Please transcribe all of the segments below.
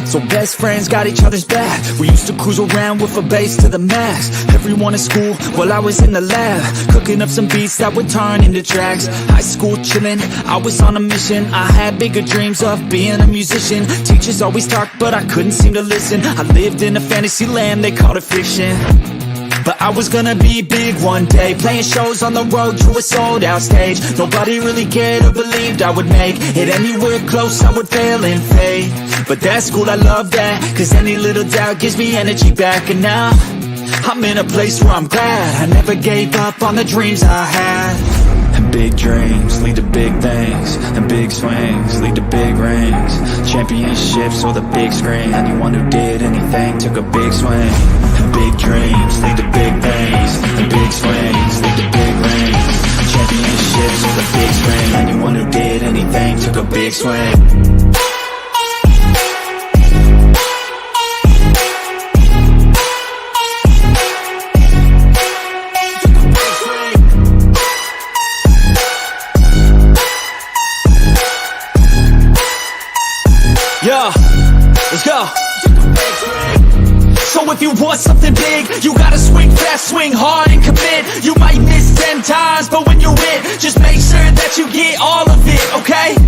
So best friends got each other's back. We used to cruise around with a bass to the max. Everyone in school while I was in the lab, cooking up some beats that would turn into tracks. High school chillin', I was on a mission. I had bigger dreams of being a musician. Teachers always talked but I couldn't seem to listen. I lived in a fantasy land, they called it fiction. But I was gonna be big one day, playing shows on the road to a sold out stage. Nobody really cared or believed I would make it anywhere close, I would fail and fade. But that's cool, I love that, cause any little doubt gives me energy back. And now I'm in a place where I'm glad I never gave up on the dreams I had. And big dreams lead to big things, and big swings lead to big rings. Championships or the big screen, anyone who did anything took a big swing. And big dreams lead to big things, and big swings lead to big rings. Championships or the big screen, anyone who did anything took a big swing. Yeah, let's go. So if you want something big, you gotta swing fast, swing hard and commit. You might miss 10 times, but when you hit, just make sure that you get all of it, okay?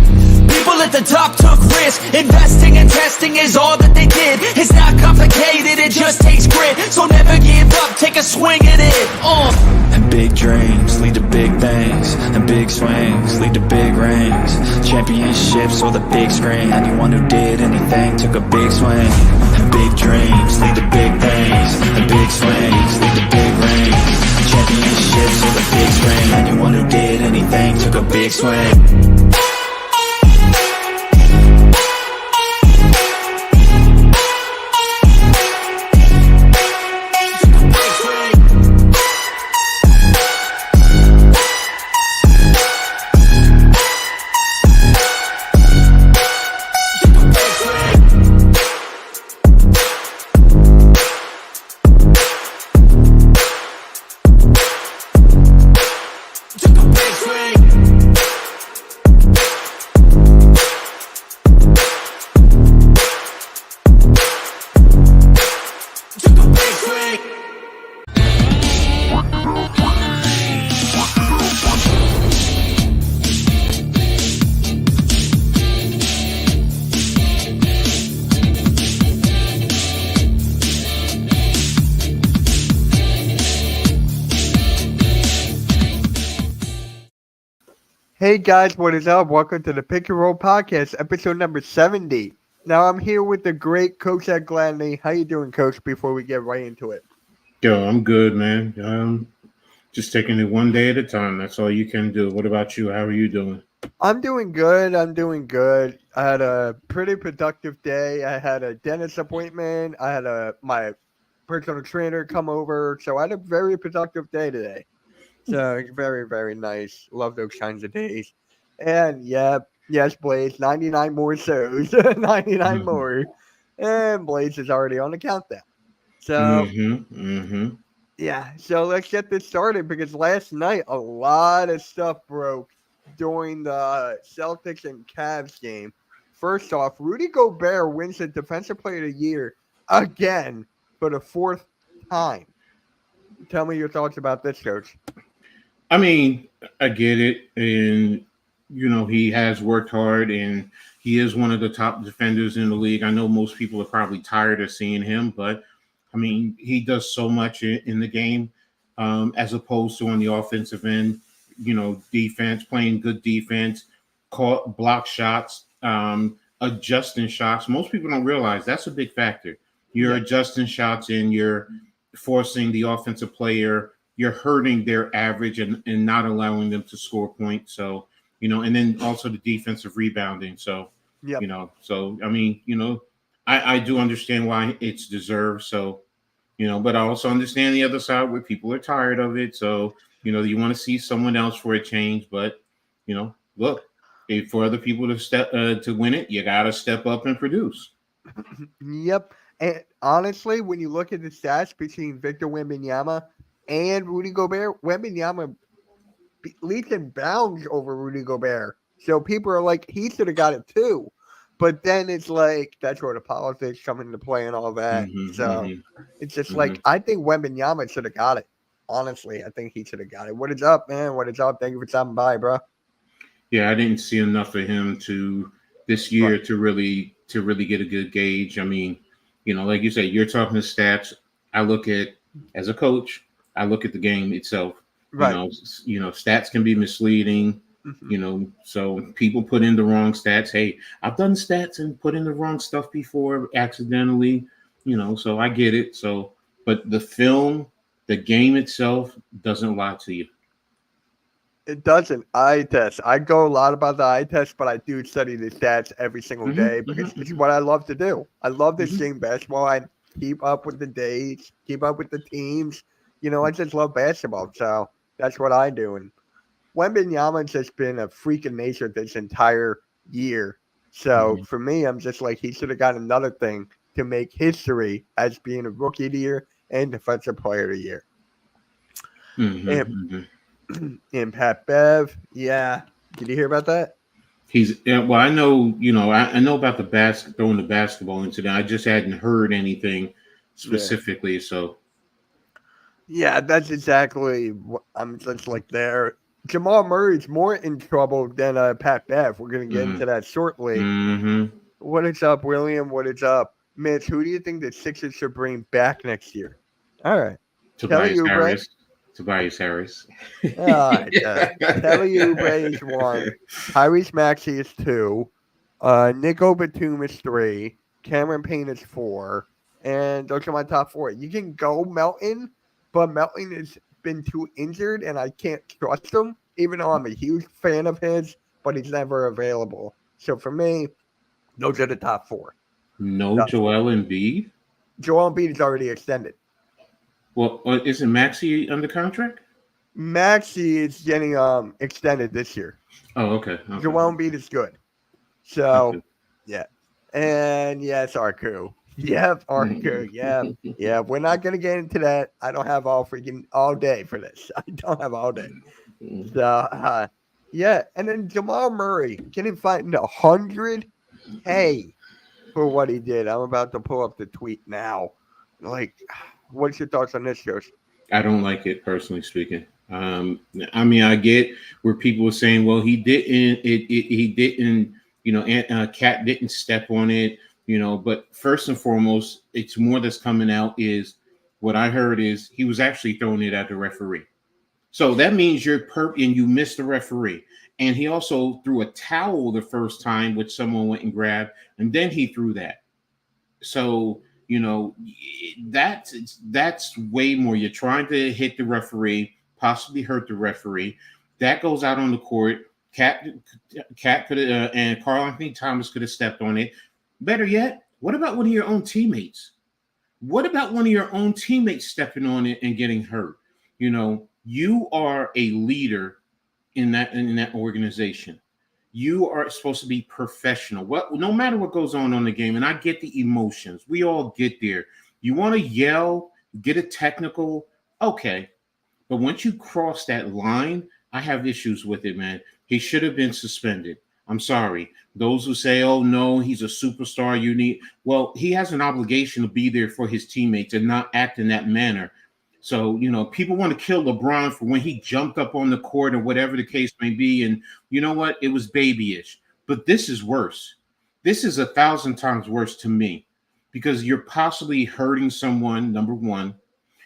People at the top took risks. Investing and testing is all that they did. It's not complicated, it just takes grit. So never give up, take a swing at it. And big dreams lead to big things, and big swings lead to big rings. Championships or the big screen, anyone who did anything took a big swing. And big dreams lead to big things, and big swings lead to big rings. Championships or the big screen, anyone who did anything took a big swing. Hey guys, what is up? Welcome to the Pick and Roll Podcast, episode number 70. Now I'm here with the great Coach Ed Gladney. How you doing, Coach, before we get right into it? Yo, I'm good, man. Just taking it one day at a time. That's all you can do. What about you? How are you doing? I'm doing good. I had a pretty productive day. I had a dentist appointment. I had my personal trainer come over. So I had a very productive day today. So very, very nice. Love those kinds of days. And yes, Blaze, 99 more shows. 99 more. And Blaze is already on the countdown. So yeah, so let's get this started because last night a lot of stuff broke during the Celtics and Cavs game. First off, Rudy Gobert wins the Defensive Player of the Year again for the fourth time. Tell me your thoughts about this, Coach. I mean, I get it. And, he has worked hard and he is one of the top defenders in the league. I know most people are probably tired of seeing him, but, I mean, he does so much in the game as opposed to on the offensive end, defense, playing good defense, block shots, adjusting shots. Most people don't realize that's a big factor. You're adjusting shots and you're forcing the offensive player. You're hurting their average and not allowing them to score points. So, and then also the defensive rebounding. So, I mean, I do understand why it's deserved. So, but I also understand the other side where people are tired of it. So, you want to see someone else for a change. But, look, for other people to win it, you got to step up and produce. Yep. And honestly, when you look at the stats between Victor Wembanyama and Rudy Gobert, Wembanyama leaps and bounds over Rudy Gobert. So people are like, he should have got it too. But then it's like that's where the politics come into play and all that. So it's just like I think Wembanyama should have got it. Honestly, I think he should have got it. What is up, man? What is up? Thank you for stopping by, bro. Yeah, I didn't see enough of him to this year to really get a good gauge. I mean, like you said, you're talking to stats. I look at as a coach, I look at the game itself. Right. Stats can be misleading. So people put in the wrong stats. Hey, I've done stats and put in the wrong stuff before accidentally. So I get it. So, but the film, the game itself doesn't lie to you. It doesn't. Eye test. I go a lot about the eye test, but I do study the stats every single day because it's what I love to do. I love this game basketball. I keep up with the dates, keep up with the teams. I just love basketball. So that's what I do. And Wembanyama's just been a freak of nature this entire year. So for me, I'm just like, he should have got another thing to make history as being a rookie of the year and defensive player of the year. And Pat Bev, yeah. Did you hear about that? I know, I know about throwing the basketball incident. I just hadn't heard anything specifically. Yeah. So, yeah, that's exactly what I'm just like there. Jamal Murray's more in trouble than Pat Bev. We're going to get into that shortly. What is up, William? What is up? Mitch, who do you think the Sixers should bring back next year? All right. Tobias Harris. Tobias Harris. All right. Kelly Oubre is 1. Tyrese Maxey is 2. Nico Batum is 3. Cameron Payne is 4. And those are my top 4. You can go Melton, but Melton has been too injured, and I can't trust him, even though I'm a huge fan of his, but he's never available. So for me, those are the top 4. No Joel Embiid? Joel Embiid is already extended. Well, isn't Maxey under contract? Maxey is getting extended this year. Oh, okay. Joel Embiid is good. So, yeah. And yes, Arku. Yep, Arku. Yeah. We're not going to get into that. I don't have all day for this. I don't have all day. So, yeah. And then Jamal Murray getting fined $100K for what he did. I'm about to pull up the tweet now. Like, what's your thoughts on this, Josh? I don't like it, personally speaking. I mean, I get where people were saying, well, he didn't, he didn't, Cat didn't step on it, but first and foremost, it's more that's coming out is what I heard is he was actually throwing it at the referee. So that means and you missed the referee. And he also threw a towel the first time, which someone went and grabbed, and then he threw that. So, that's way more. You're trying to hit the referee, possibly hurt the referee. That goes out on the court. Cat could have, and Karl Anthony Towns could have stepped on it. Better yet, what about one of your own teammates? What about one of your own teammates stepping on it and getting hurt? You are a leader in that organization. You are supposed to be professional. No matter what goes on the game, and I get the emotions. We all get there. You want to yell, get a technical, okay. But once you cross that line, I have issues with it, man. He should have been suspended. I'm sorry. Those who say, oh, no, he's a superstar, well, he has an obligation to be there for his teammates and not act in that manner. So, people want to kill LeBron for when he jumped up on the court or whatever the case may be. And you know what? It was babyish. But this is worse. This is 1,000 times worse to me because you're possibly hurting someone, number one.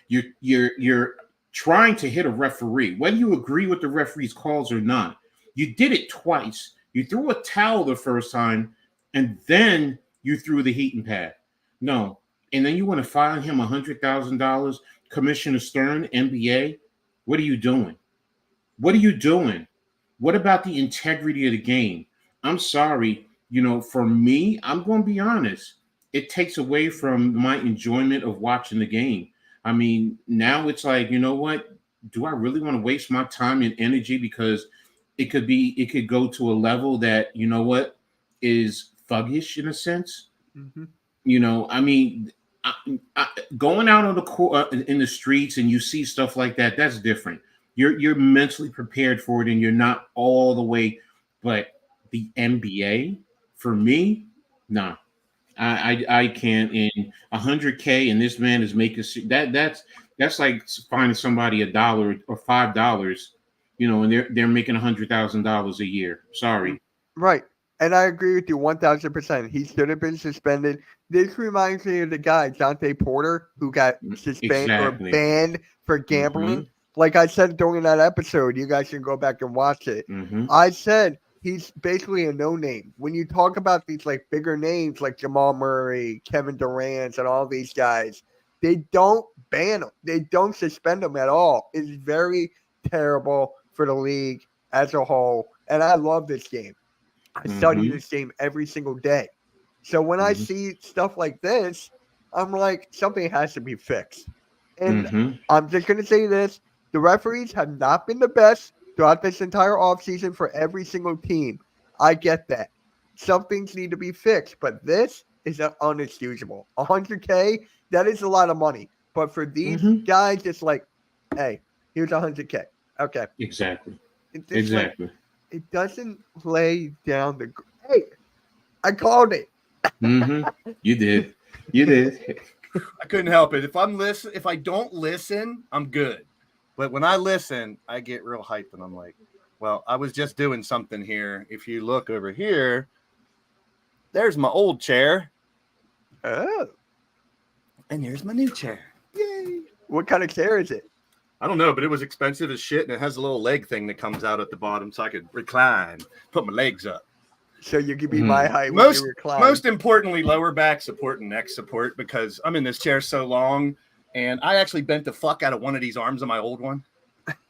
You're trying to hit a referee, whether you agree with the referee's calls or not. You did it twice. You threw a towel the first time, and then you threw the heating pad. No. And then you want to fine him $100,000. Commissioner Stern, NBA, what are you doing? What are you doing? What about the integrity of the game? I'm sorry, for me, I'm going to be honest. It takes away from my enjoyment of watching the game. I mean, now it's like, you know what? Do I really want to waste my time and energy because it could go to a level that, is thuggish in a sense? I mean, going out on the court in the streets and you see stuff like that, that's different. You're mentally prepared for it and you're not all the way. But the NBA, for me, Nah, I can't. In 100K, and this man is making that's like finding somebody $1 or $5, and they're making $100,000 a year. Sorry. Right. And I agree with you 1000%. He should have been suspended. This reminds me of the guy, Dante Porter, who got suspended Exactly. or banned for gambling. Mhm. Like I said during that episode, you guys can go back and watch it. Mhm. I said he's basically a no-name. When you talk about these like bigger names like Jamal Murray, Kevin Durant, and all these guys, they don't ban them. They don't suspend them at all. It's very terrible for the league as a whole. And I love this game. I study this game every single day. So when I see stuff like this, I'm like, something has to be fixed. And I'm just going to say this. The referees have not been the best throughout this entire offseason for every single team. I get that. Some things need to be fixed, but this is unexcusable. 100K, that is a lot of money. But for these guys, it's like, hey, here's 100K. Okay. Exactly. Exactly. It doesn't lay down the. Hey, I called it. You did. You did. I couldn't help it. If I don't listen, I'm good. But when I listen, I get real hyped, and I'm like, well, I was just doing something here. If you look over here, there's my old chair. Oh. And here's my new chair. Yay. What kind of chair is it? I don't know, but it was expensive as shit, and it has a little leg thing that comes out at the bottom so I could recline, put my legs up. So you could be my height when you recline. Most importantly, lower back support and neck support, because I'm in this chair so long, and I actually bent the fuck out of one of these arms on my old one.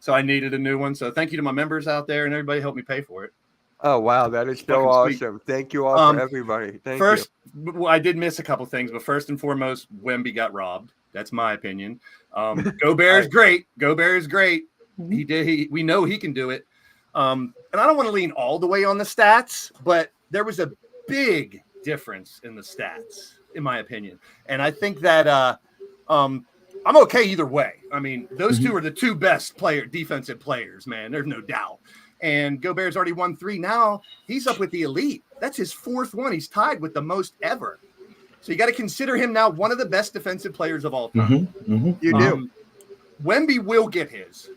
So I needed a new one. So thank you to my members out there, and everybody helped me pay for it. Oh, wow. That is so awesome. Sweet. Thank you all for everybody. Thank you. Well, I did miss a couple things, but first and foremost, Wemby got robbed. That's my opinion. Gobert is great. Gobert is great. We know he can do it. And I don't want to lean all the way on the stats, but there was a big difference in the stats, in my opinion. And I think that I'm okay either way. I mean, those two are the two best defensive players, man. There's no doubt. And Gobert's already won 3. Now he's up with the elite. That's his 4th one. He's tied with the most ever. So you got to consider him now one of the best defensive players of all time. You do. Wemby will get his.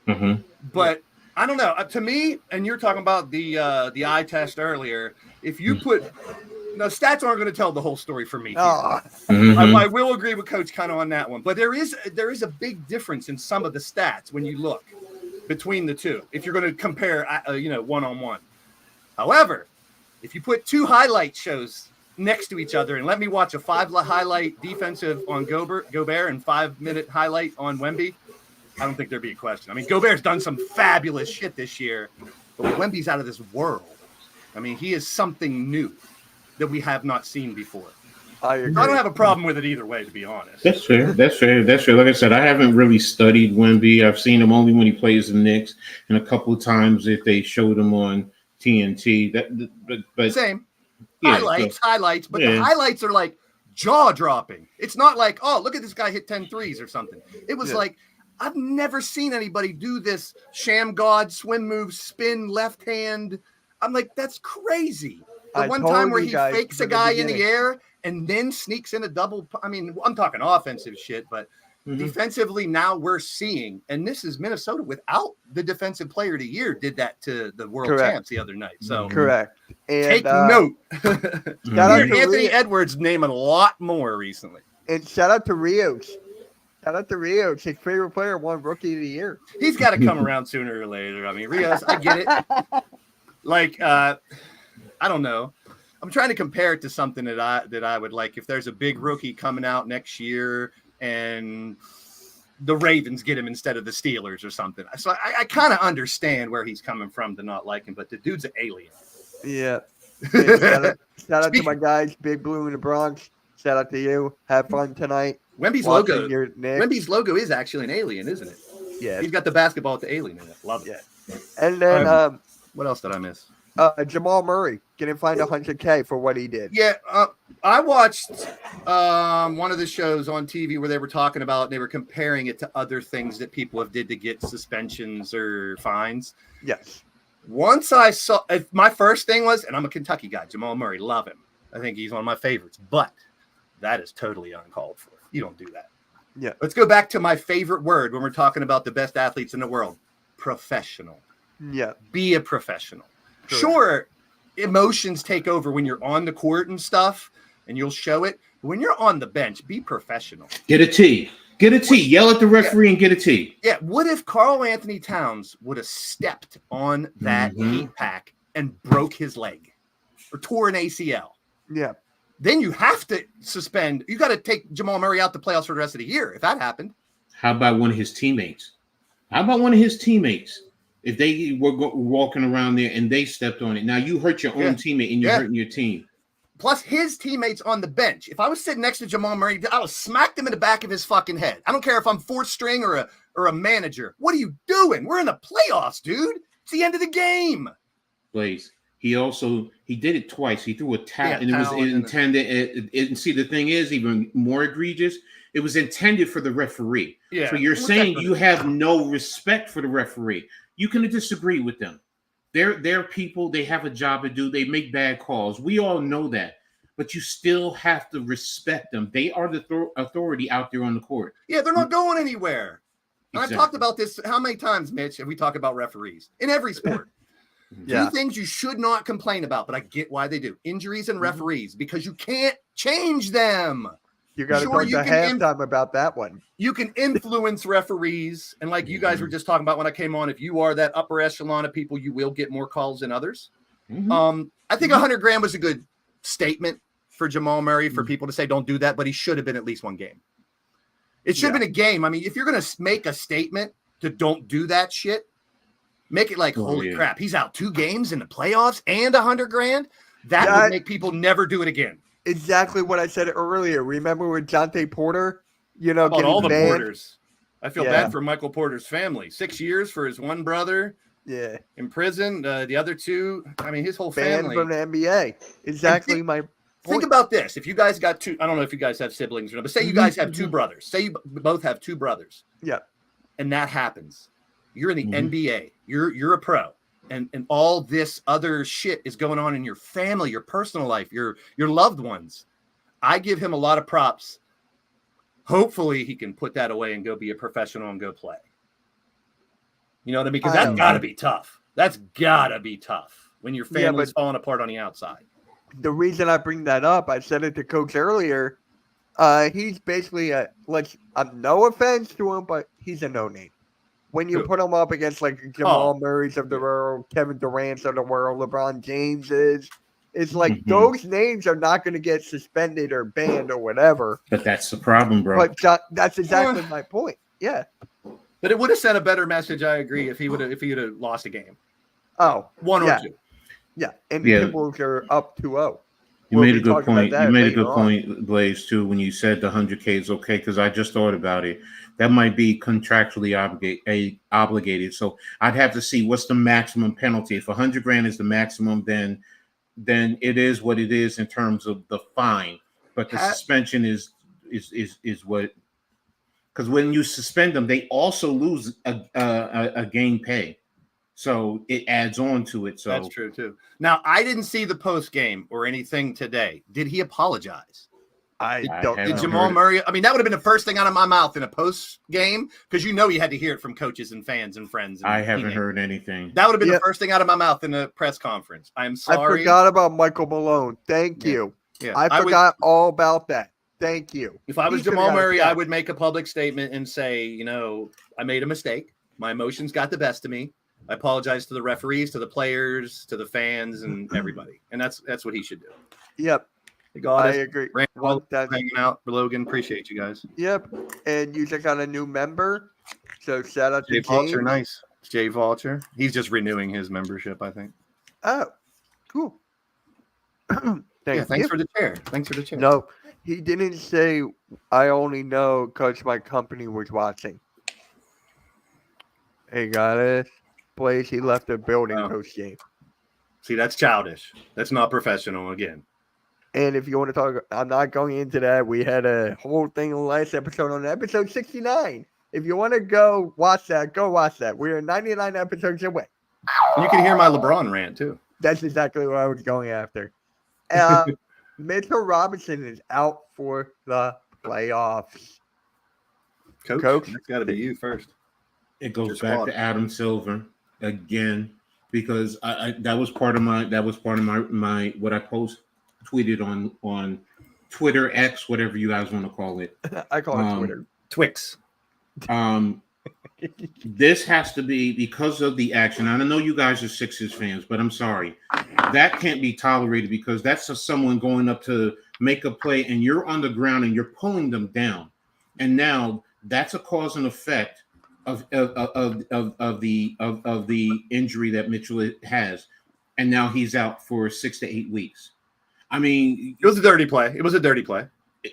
But I don't know. To me, and you're talking about the eye test earlier, if you put – now, stats aren't going to tell the whole story for me. I will agree with Coach kind of on that one. But there is a big difference in some of the stats when you look between the two, if you're going to compare, one-on-one. However, if you put 2 highlight shows – next to each other and let me watch a 5 highlight defensive on Gobert and 5-minute highlight on Wemby, I don't think there'd be a question. I mean, Gobert's done some fabulous shit this year, but Wemby's out of this world. I mean, he is something new that we have not seen before. I agree. I don't have a problem with it either way, to be honest. That's fair. Like I said, I haven't really studied Wemby. I've seen him only when he plays the Knicks, and a couple of times if they showed him on TNT. But same. Yeah, highlights, but the highlights are like jaw-dropping. It's not like, oh, look at this guy hit 10 threes or something. It was like, I've never seen anybody do this sham god, swim move, spin, left hand. I'm like, that's crazy. The one time where he fakes a guy in the air and then sneaks in a double. I mean, I'm talking offensive shit, but defensively now we're seeing, and this is Minnesota without the defensive player of the year did that to the world champs the other night. So correct. And, take note. Anthony Edwards naming a lot more recently. And shout out to Rios. His favorite player won Rookie of the Year. He's got to come around sooner or later. I mean, Rios, I get it. Like, I don't know. I'm trying to compare it to something that I would like. If there's a big rookie coming out next year and the Ravens get him instead of the Steelers or something. So I kind of understand where he's coming from to not like him, but the dude's an alien. Yeah. Shout out to my guys, Big Blue in the Bronx. Shout out to you. Have fun tonight. Wemby's logo is actually an alien, isn't it? Yeah. He's got the basketball with the alien in it. Love it. Yeah. And then what else did I miss? Jamal Murray getting fined $100K for what he did. Yeah, I watched one of the shows on TV where they were talking about, they were comparing it to other things that people have did to get suspensions or fines. Yes. Once I saw, my first thing was, and I'm a Kentucky guy, Jamal Murray, love him. I think he's one of my favorites, but that is totally uncalled for. You don't do that. Yeah. Let's go back to my favorite word when we're talking about the best athletes in the world. Professional. Yeah. Be a professional. Sure. Sure, emotions take over when you're on the court and stuff, and you'll show it. But when you're on the bench, be professional. Get a T. Get a T. Yell at the referee and get a T. Yeah. What if Karl Anthony Towns would have stepped on that heat pack and broke his leg or tore an ACL? Yeah. Then you have to suspend. You got to take Jamal Murray out the playoffs for the rest of the year if that happened. How about one of his teammates? If they were walking around there and they stepped on it. Now you hurt your own teammate and you're hurting your team. Plus his teammates on the bench. If I was sitting next to Jamal Murray, I would smack him in the back of his fucking head. I don't care if I'm fourth string or a manager. What are you doing? We're in the playoffs, dude. It's the end of the game. Blaze. He did it twice. He threw a towel and it was towel intended. And see, the thing is even more egregious. It was intended for the referee. Yeah. So you're saying you have no respect for the referee. You can disagree with them. They're people. They have a job to do. They make bad calls. We all know that. But you still have to respect them. They are the authority out there on the court. Yeah, they're not going anywhere. Exactly. I've talked about this how many times, Mitch, and we talk about referees in every sport. Yeah. 2 things you should not complain about, but I get why they do. Injuries and referees, because you can't change them. You got to Sure, go to halftime about that one. You can influence referees. And like you guys were just talking about when I came on, if you are that upper echelon of people, you will get more calls than others. I think 100 grand was a good statement for Jamal Murray for people to say, don't do that, but he should have been at least one game. It should have been a game. I mean, if you're going to make a statement to don't do that shit, make it like, holy crap, he's out 2 games in the playoffs and 100 grand. That would make people never do it again. Exactly what I said earlier. Remember with Jontay Porter? You know, about all the banned? Porters. I feel bad for Michael Porter's family. 6 years for his one brother. Yeah. In prison. The other 2, I mean, his whole Banned family. from the NBA. Exactly my point. Think about this. If you guys got 2, I don't know if you guys have siblings or not, but say you guys have 2 brothers. Say you both have 2 brothers. Yeah. And that happens. You're in the NBA. You're a pro. And all this other shit is going on in your family, your personal life, your loved ones. I give him a lot of props. Hopefully he can put that away and go be a professional and go play. You know what I mean? Because that's got to be tough. That's got to be tough when your family's falling apart on the outside. The reason I bring that up, I said it to Coach earlier, he's basically no offense to him, but he's a no-name. When you put him up against like Jamal Murray's of the world, Kevin Durant's of the world, LeBron James's, it's like those names are not going to get suspended or banned or whatever. But that's the problem, bro. But that's exactly my point. Yeah. But it would have sent a better message, I agree, if he would have lost a game. Oh. 1 or 2. Yeah. And the Timberwolves are up 2-0. You made a good point. You made a good point, Blaze, too, when you said the 100K is okay, because I just thought about it. That might be contractually obligated. So I'd have to see what's the maximum penalty. If 100 grand is the maximum, then it is what it is in terms of the fine. But the suspension is what, because when you suspend them, they also lose a game pay. So it adds on to it. So that's true too. Now I didn't see the post game or anything today. Did he apologize? I don't. Did Jamal Murray? I mean, that would have been the first thing out of my mouth in a post game because you know you had to hear it from coaches and fans and friends. And I haven't heard anything. That would have been the first thing out of my mouth in the press conference. I'm sorry. I forgot about Michael Malone. Thank you. Yeah. I forgot all about that. Thank you. If I was Jamal Murray, I would make a public statement and say, you know, I made a mistake. My emotions got the best of me. I apologize to the referees, to the players, to the fans, and everybody. And that's what he should do. Yep. I agree. Hanging out for Logan. Appreciate you guys. Yep. And you just got a new member. So shout out to Jay Vulture. Nice. Jay Vulture. He's just renewing his membership, I think. Oh, cool. Thanks for the chair. Thanks for the chair. No, he didn't say I only know because my company was watching. Hey, guys. Place he left the building post game. See, that's childish. That's not professional again. And if you want to talk, I'm not going into that. We had a whole thing in the last episode on episode 69. If you want to go watch that, go watch that. We're 99 episodes away. You can hear my LeBron rant too. That's exactly what I was going after. Mitchell Robinson is out for the playoffs. Coach? That's got to be you first. It goes Your back squad. to Adam Silver again, because I that was part of my what I tweeted on Twitter, X, whatever you guys want to call it. I call it Twitter. Twix. This has to be because of the action. I know you guys are Sixers fans, but I'm sorry. That can't be tolerated, because that's just someone going up to make a play and you're on the ground and you're pulling them down. And now that's a cause and effect of the injury that Mitchell has. And now he's out for 6 to 8 weeks. I mean, It was a dirty play.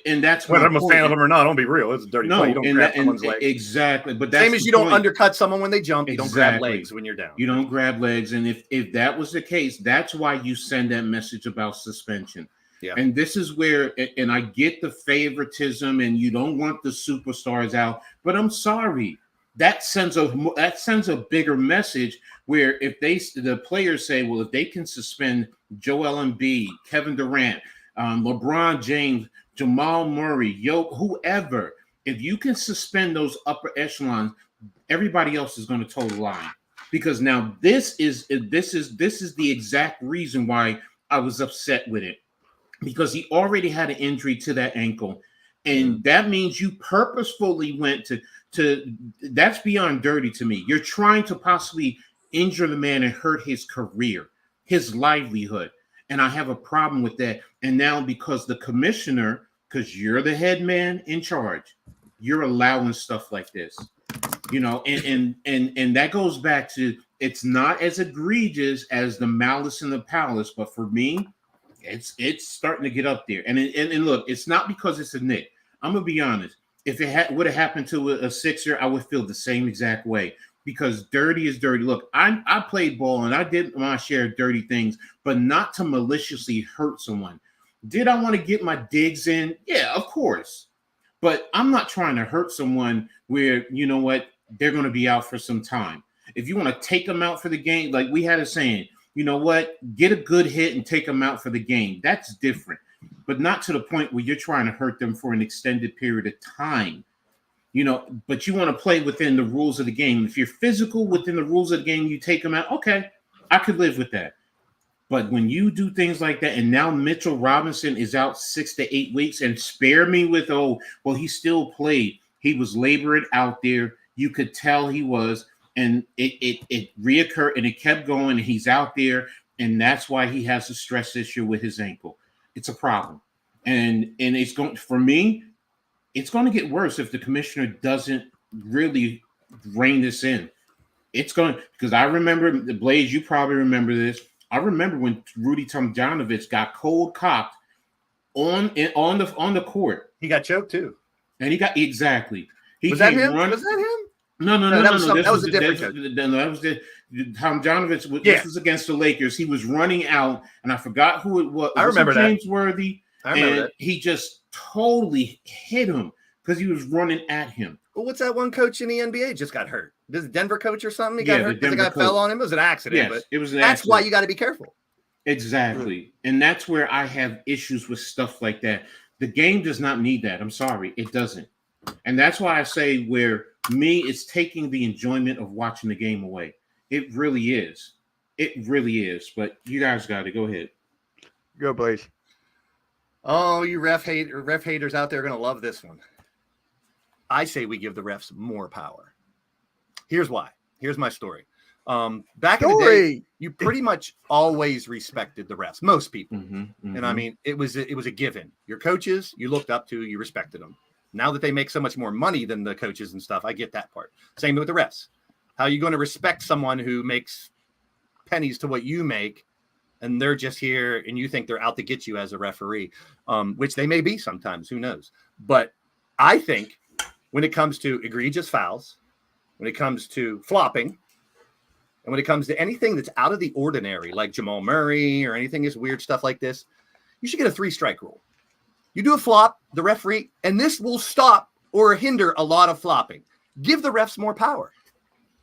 and that's Whether I'm a point. fan of him or not, don't be real. It's a dirty play. You don't grab someone's legs. Exactly. But that's Same as the you don't point. undercut someone when they jump. You don't grab Exactly. legs when you're down. You don't grab legs. And if that was the case, that's why you send that message about suspension. Yeah. And this is where, and I get the favoritism and you don't want the superstars out, but I'm sorry. That sends a bigger message where if the players say, well, if they can suspend Joel Embiid, Kevin Durant, LeBron James, Jamal Murray, whoever, if you can suspend those upper echelons, everybody else is going to toe the line. Because now this is the exact reason why I was upset with it, because he already had an injury to that ankle, and that means you purposefully went to that's beyond dirty to me. You're trying to possibly injure the man and hurt his career, his livelihood. And I have a problem with that. And now because the commissioner, because you're the head man in charge, you're allowing stuff like this, and that goes back to, it's not as egregious as the Malice in the Palace, but for me, it's starting to get up there. And look, it's not because it's a Knick. I'm gonna be honest. If it would have happened to a Sixer, I would feel the same exact way, because dirty is dirty. Look, I played ball and I did my share of dirty things, but not to maliciously hurt someone. Did I want to get my digs in? Yeah, of course. But I'm not trying to hurt someone where, you know what, they're going to be out for some time. If you want to take them out for the game, like we had a saying, you know what, get a good hit and take them out for the game. That's different. But not to the point where you're trying to hurt them for an extended period of time. But you want to play within the rules of the game. If you're physical within the rules of the game, you take them out. Okay, I could live with that. But when you do things like that, and now Mitchell Robinson is out 6 to 8 weeks, and spare me with, he still played. He was labored out there. You could tell he was, and it reoccurred, and it kept going, and he's out there, and that's why he has a stress issue with his ankle. It's a problem. And it's going, for me, it's going to get worse if the commissioner doesn't really rein this in. It's going, because I remember, the Blaze, you probably remember this. I remember when Rudy Tomjanovich got cold cocked on the court. He got choked too. And he got, exactly. Was that him? Was that him? No. That was a different choke. That was the Tomjanovich. This was against the Lakers. He was running out, and I forgot who it was. I remember that. James Worthy. I remember that. He just totally hit him because he was running at him. Well, what's that one coach in the NBA just got hurt? This Denver coach or something? He got hurt the because the guy fell on him. It was an accident. Yes, but it was an that's accident. why you got to be careful. Exactly. And that's where I have issues with stuff like that. The game does not need that. I'm sorry. It doesn't. And that's why I say where me, it's taking the enjoyment of watching the game away. It really is. It really is. But you guys got to go ahead. Go, Blaze. Oh, you ref haters out there are going to love this one. I say we give the refs more power. Here's why. Here's my story. Back in the day, you pretty much always respected the refs. Most people. And I mean, it was a given. Your coaches, you looked up to, you respected them. Now that they make so much more money than the coaches and stuff, I get that part. Same with the refs. How are you going to respect someone who makes pennies to what you make, and they're just here and you think they're out to get you as a referee, which they may be sometimes, who knows? But I think when it comes to egregious fouls, when it comes to flopping, and when it comes to anything that's out of the ordinary, like Jamal Murray or anything is weird stuff like this, you should get a 3-strike rule. You do a flop, the referee, and this will stop or hinder a lot of flopping. Give the refs more power.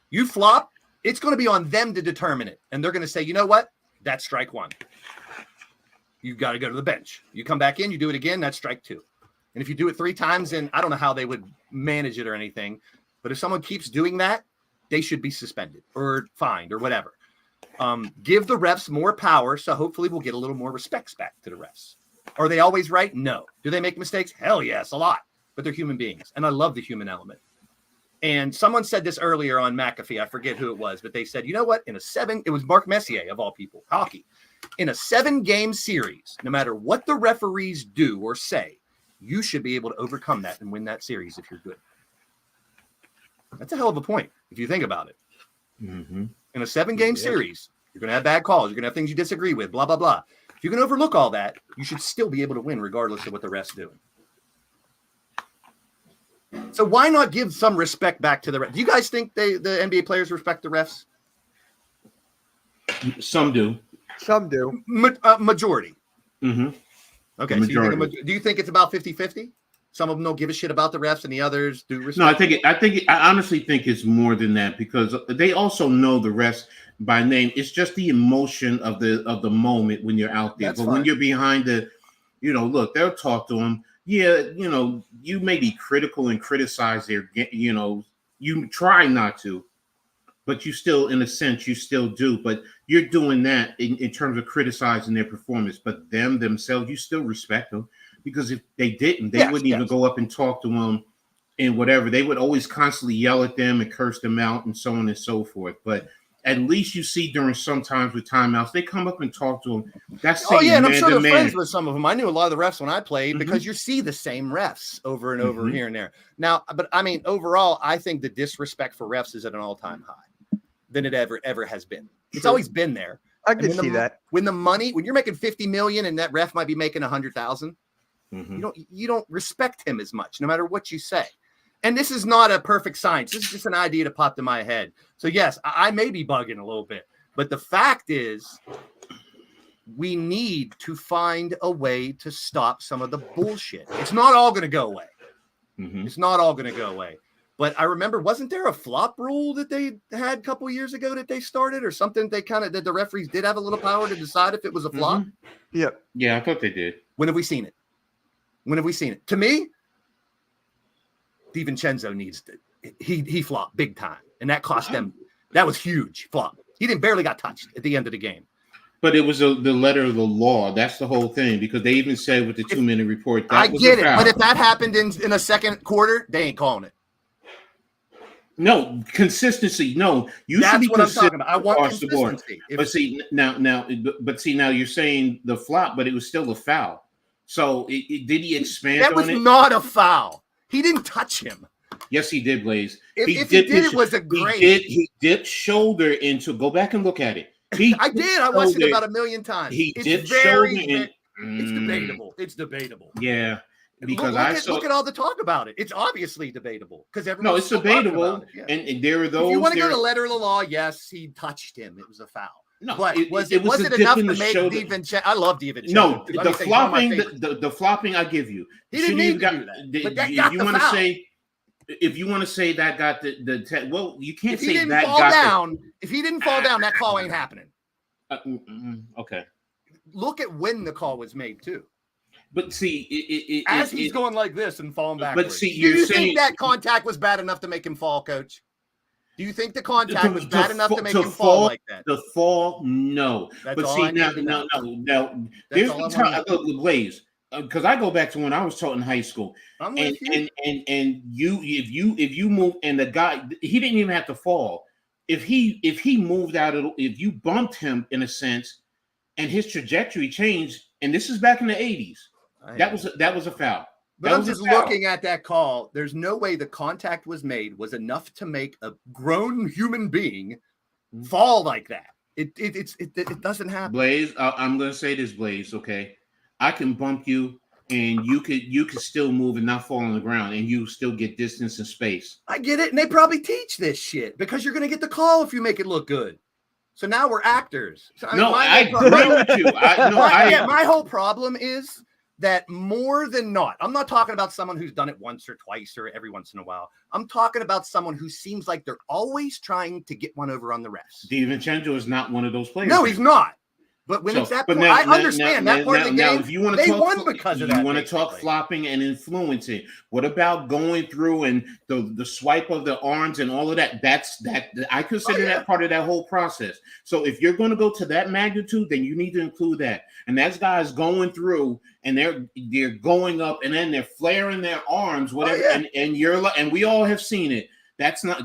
You flop, it's going to be on them to determine it. And they're going to say, you know what? That's strike one. You got to go to the bench. You come back in, you do it again, that's strike 2. And if you do it 3 times, then I don't know how they would manage it or anything. But if someone keeps doing that, they should be suspended or fined or whatever. Give the refs more power, so hopefully we'll get a little more respect back to the refs. Are they always right? No. Do they make mistakes? Hell yes, a lot. But they're human beings, and I love the human element. And someone said this earlier on McAfee. I forget who it was, but they said, you know what? It was Mark Messier of all people, hockey. In a 7-game series, no matter what the referees do or say, you should be able to overcome that and win that series if you're good. That's a hell of a point if you think about it. Mm-hmm. In a 7-game series, you're going to have bad calls. You're going to have things you disagree with, blah, blah, blah. If you can overlook all that, you should still be able to win regardless of what the refs do. So why not give some respect back to the refs? Do you guys think the NBA players respect the refs? Some do. Some do. Majority. Mm-hmm. Okay. So do you think it's about 50-50? Some of them don't give a shit about the refs and the others do respect. No, I honestly think it's more than that, because they also know the refs by name. It's just the emotion of the moment when you're out there. That's but fine. When you're behind look, they'll talk to them. Yeah, you may be critical and criticize their, you try not to, but you still, in a sense, you still do. But you're doing that in terms of criticizing their performance. But them themselves, you still respect them, because if they didn't, they wouldn't even go up and talk to them and whatever. They would always constantly yell at them and curse them out and so on and so forth. But at least you see during sometimes with timeouts, they come up and talk to them. That's and I'm sure they're friends with some of them. I knew a lot of the refs when I played, because you see the same refs over and over here and there. Now, but I mean, overall, I think the disrespect for refs is at an all-time high than it ever has been. It's always been there. I can see that. When you're making $50 million and that ref might be making $100,000, you don't respect him as much, no matter what you say. And this is not a perfect science. This is just an idea that popped in my head. So yes, I may be bugging a little bit, but the fact is, we need to find a way to stop some of the bullshit. It's not all going to go away. It's not all going to go away. But I remember, wasn't there a flop rule that they had a couple years ago that they started, or something? That the referees did have a little power to decide if it was a flop. Yep. Yeah, I thought they did. When have we seen it? When have we seen it? To me, DiVincenzo needs to. He flopped big time, and that cost them. That was huge flop. He barely got touched at the end of the game. But it was the letter of the law. That's the whole thing, because they even said with the 2-minute report that I was get a it, foul. but if that happened in a second quarter, they ain't calling it. No consistency. No, you That's should be what I'm talking about. I want across the board. consistency. But see now you're saying the flop, but it was still a foul. So did he expand That on was it? not a foul. He didn't touch him. Yes, he did, Blaze. If he did, it was a great. He dipped shoulder into. Go back and look at it. I did. I watched it about a million times. He did shoulder in. It's debatable. It's debatable. Yeah, because look at all the talk about it. It's obviously debatable because everyone. No, it's debatable, yeah. and there are those. If you want to go to letter of the law, yes, he touched him. It was a foul. No, but was it it enough to make DiVincenzo? I love DiVincenzo. No, the flopping, I give you. He didn't need to do that. But that got the foul. If you want to say that got well, you can't say that got down. If he didn't fall down, that call ain't happening. Okay. Look at when the call was made too. But see, as he's going like this and falling backwards. But see, do you think that contact was bad enough to make him fall, Coach? Do you think the contact was bad enough to make him fall like that? The fall, no. That's but all see, I need to know. now there's the time. Look, Blaze, because I go back to when I was taught in high school, and you, if you move, and the guy, he didn't even have to fall. If he moved out, if you bumped him in a sense, and his trajectory changed, and this is back in the 80s, that was a foul. But I'm just looking at that call. There's no way the contact was enough to make a grown human being fall like that. It doesn't happen. Blaze, I'm gonna say this, Blaze. Okay, I can bump you, and you could still move and not fall on the ground, and you still get distance and space. I get it, and they probably teach this shit because you're gonna get the call if you make it look good. So now we're actors. So, I agree with you. My whole problem is that more than not, I'm not talking about someone who's done it once or twice or every once in a while. I'm talking about someone who seems like they're always trying to get one over on the refs. DiVincenzo is not one of those players. No, he's not. But when So, it's that but point, now- I now- understand now- that part of the now, game. if you want to They talk, won because of that. You want to talk basically. flopping and influencing. What about going through and the swipe of the arms and all of that? That's that I consider that part of that whole process. So if you're going to go to that magnitude, then you need to include that. And that's guys going through and they're going up and then they're flaring their arms, whatever. And you're like, and we all have seen it. That's not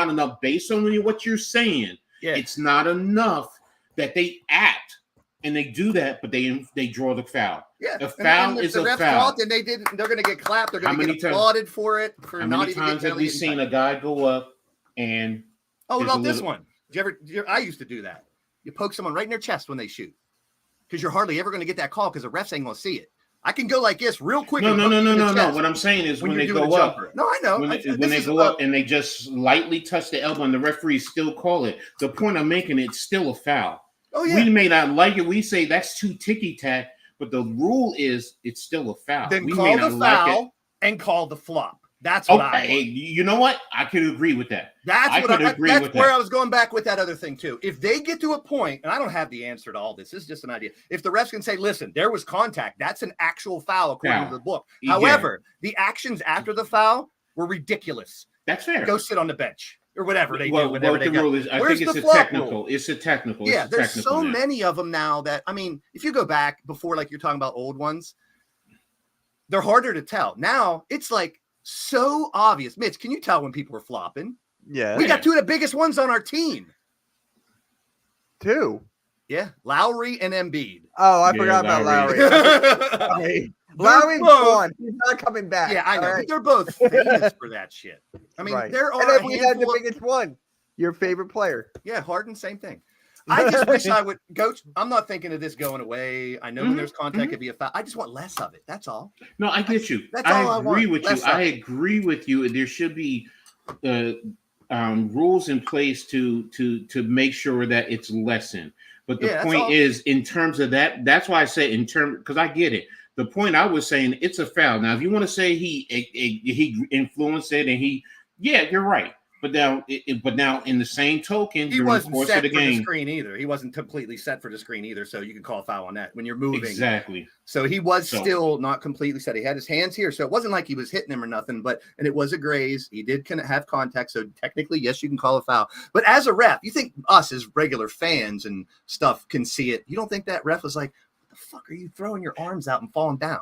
enough based on what you're saying. Yeah. It's not enough that they act and they do that, but they draw the foul. Yeah, a foul is a foul. And they didn't. They're going to get clapped. They're going to get times- applauded for it. For How not many even times getting have we seen a guy go up and? Oh, what there's about a this little- one? Did you ever? I used to do that. You poke someone right in their chest when they shoot, because you're hardly ever going to get that call because the refs ain't going to see it. I can go like this real quick. No. and poke you in the chest What I'm saying is when you're they doing go a up. jumper. No, I know. When This they is go up and they just lightly touch the elbow and the referees still call it. The point I'm making, it's still a foul. Oh yeah. We may not like it. We say that's too ticky-tack, but the rule is it's still a foul. Then we call may the not like it. foul and call the flop. That's what I Okay, want. you know what? I could agree with that. That's I what could agree that's with where that. I was going back with that other thing too. If they get to a point, and I don't have the answer to all this, this is just an idea. If the refs can say, listen, there was contact, that's an actual foul according to the book. Yeah. However, the actions after the foul were ridiculous. That's fair. Go sit on the bench or whatever they do. Well, Whenever what they the go. rule is, I Where's think it's the a flop technical. rule? It's a technical. Yeah, It's a there's technical so now. many of them now that, I mean, if you go back before, like you're talking about old ones, they're harder to tell. Now it's like so obvious. Mitch, can you tell when people are flopping? Yeah. We got two of the biggest ones on our team. Two. Yeah, Lowry and Embiid. Oh, I Yeah, forgot about Lowry. Lowry. yeah, Lowry's both- gone. He's not coming back. I know. All But right? they're both famous for that shit. I mean, Right. there are And then a we had the handful of- biggest one. Your favorite player. Yeah, Harden, same thing. I just wish I would go. I'm not thinking of this going away. I know when there's contact, it'd be a foul. I just want less of it. That's all. No, I get you. That's all I I want. agree with you. Less of I it. agree with you. There should be rules in place to make sure that it's lessened. But the Yeah, that's point all. is, in terms of that, that's why I say in terms, because I get it. The point I was saying, it's a foul. Now, if you want to say he influenced it and yeah, you're right. But now, in the same token, He during the wasn't course set of the for the game, screen either. He wasn't completely set for the screen either. So you can call a foul on that when you're moving. exactly. So he was So- still not completely set. He had his hands here. So it wasn't like he was hitting him or nothing, and it was a graze. He did have contact. So technically, yes, you can call a foul. But as a ref, you think us as regular fans and stuff can see it. You don't think that ref was like, what the fuck are you throwing your arms out and falling down?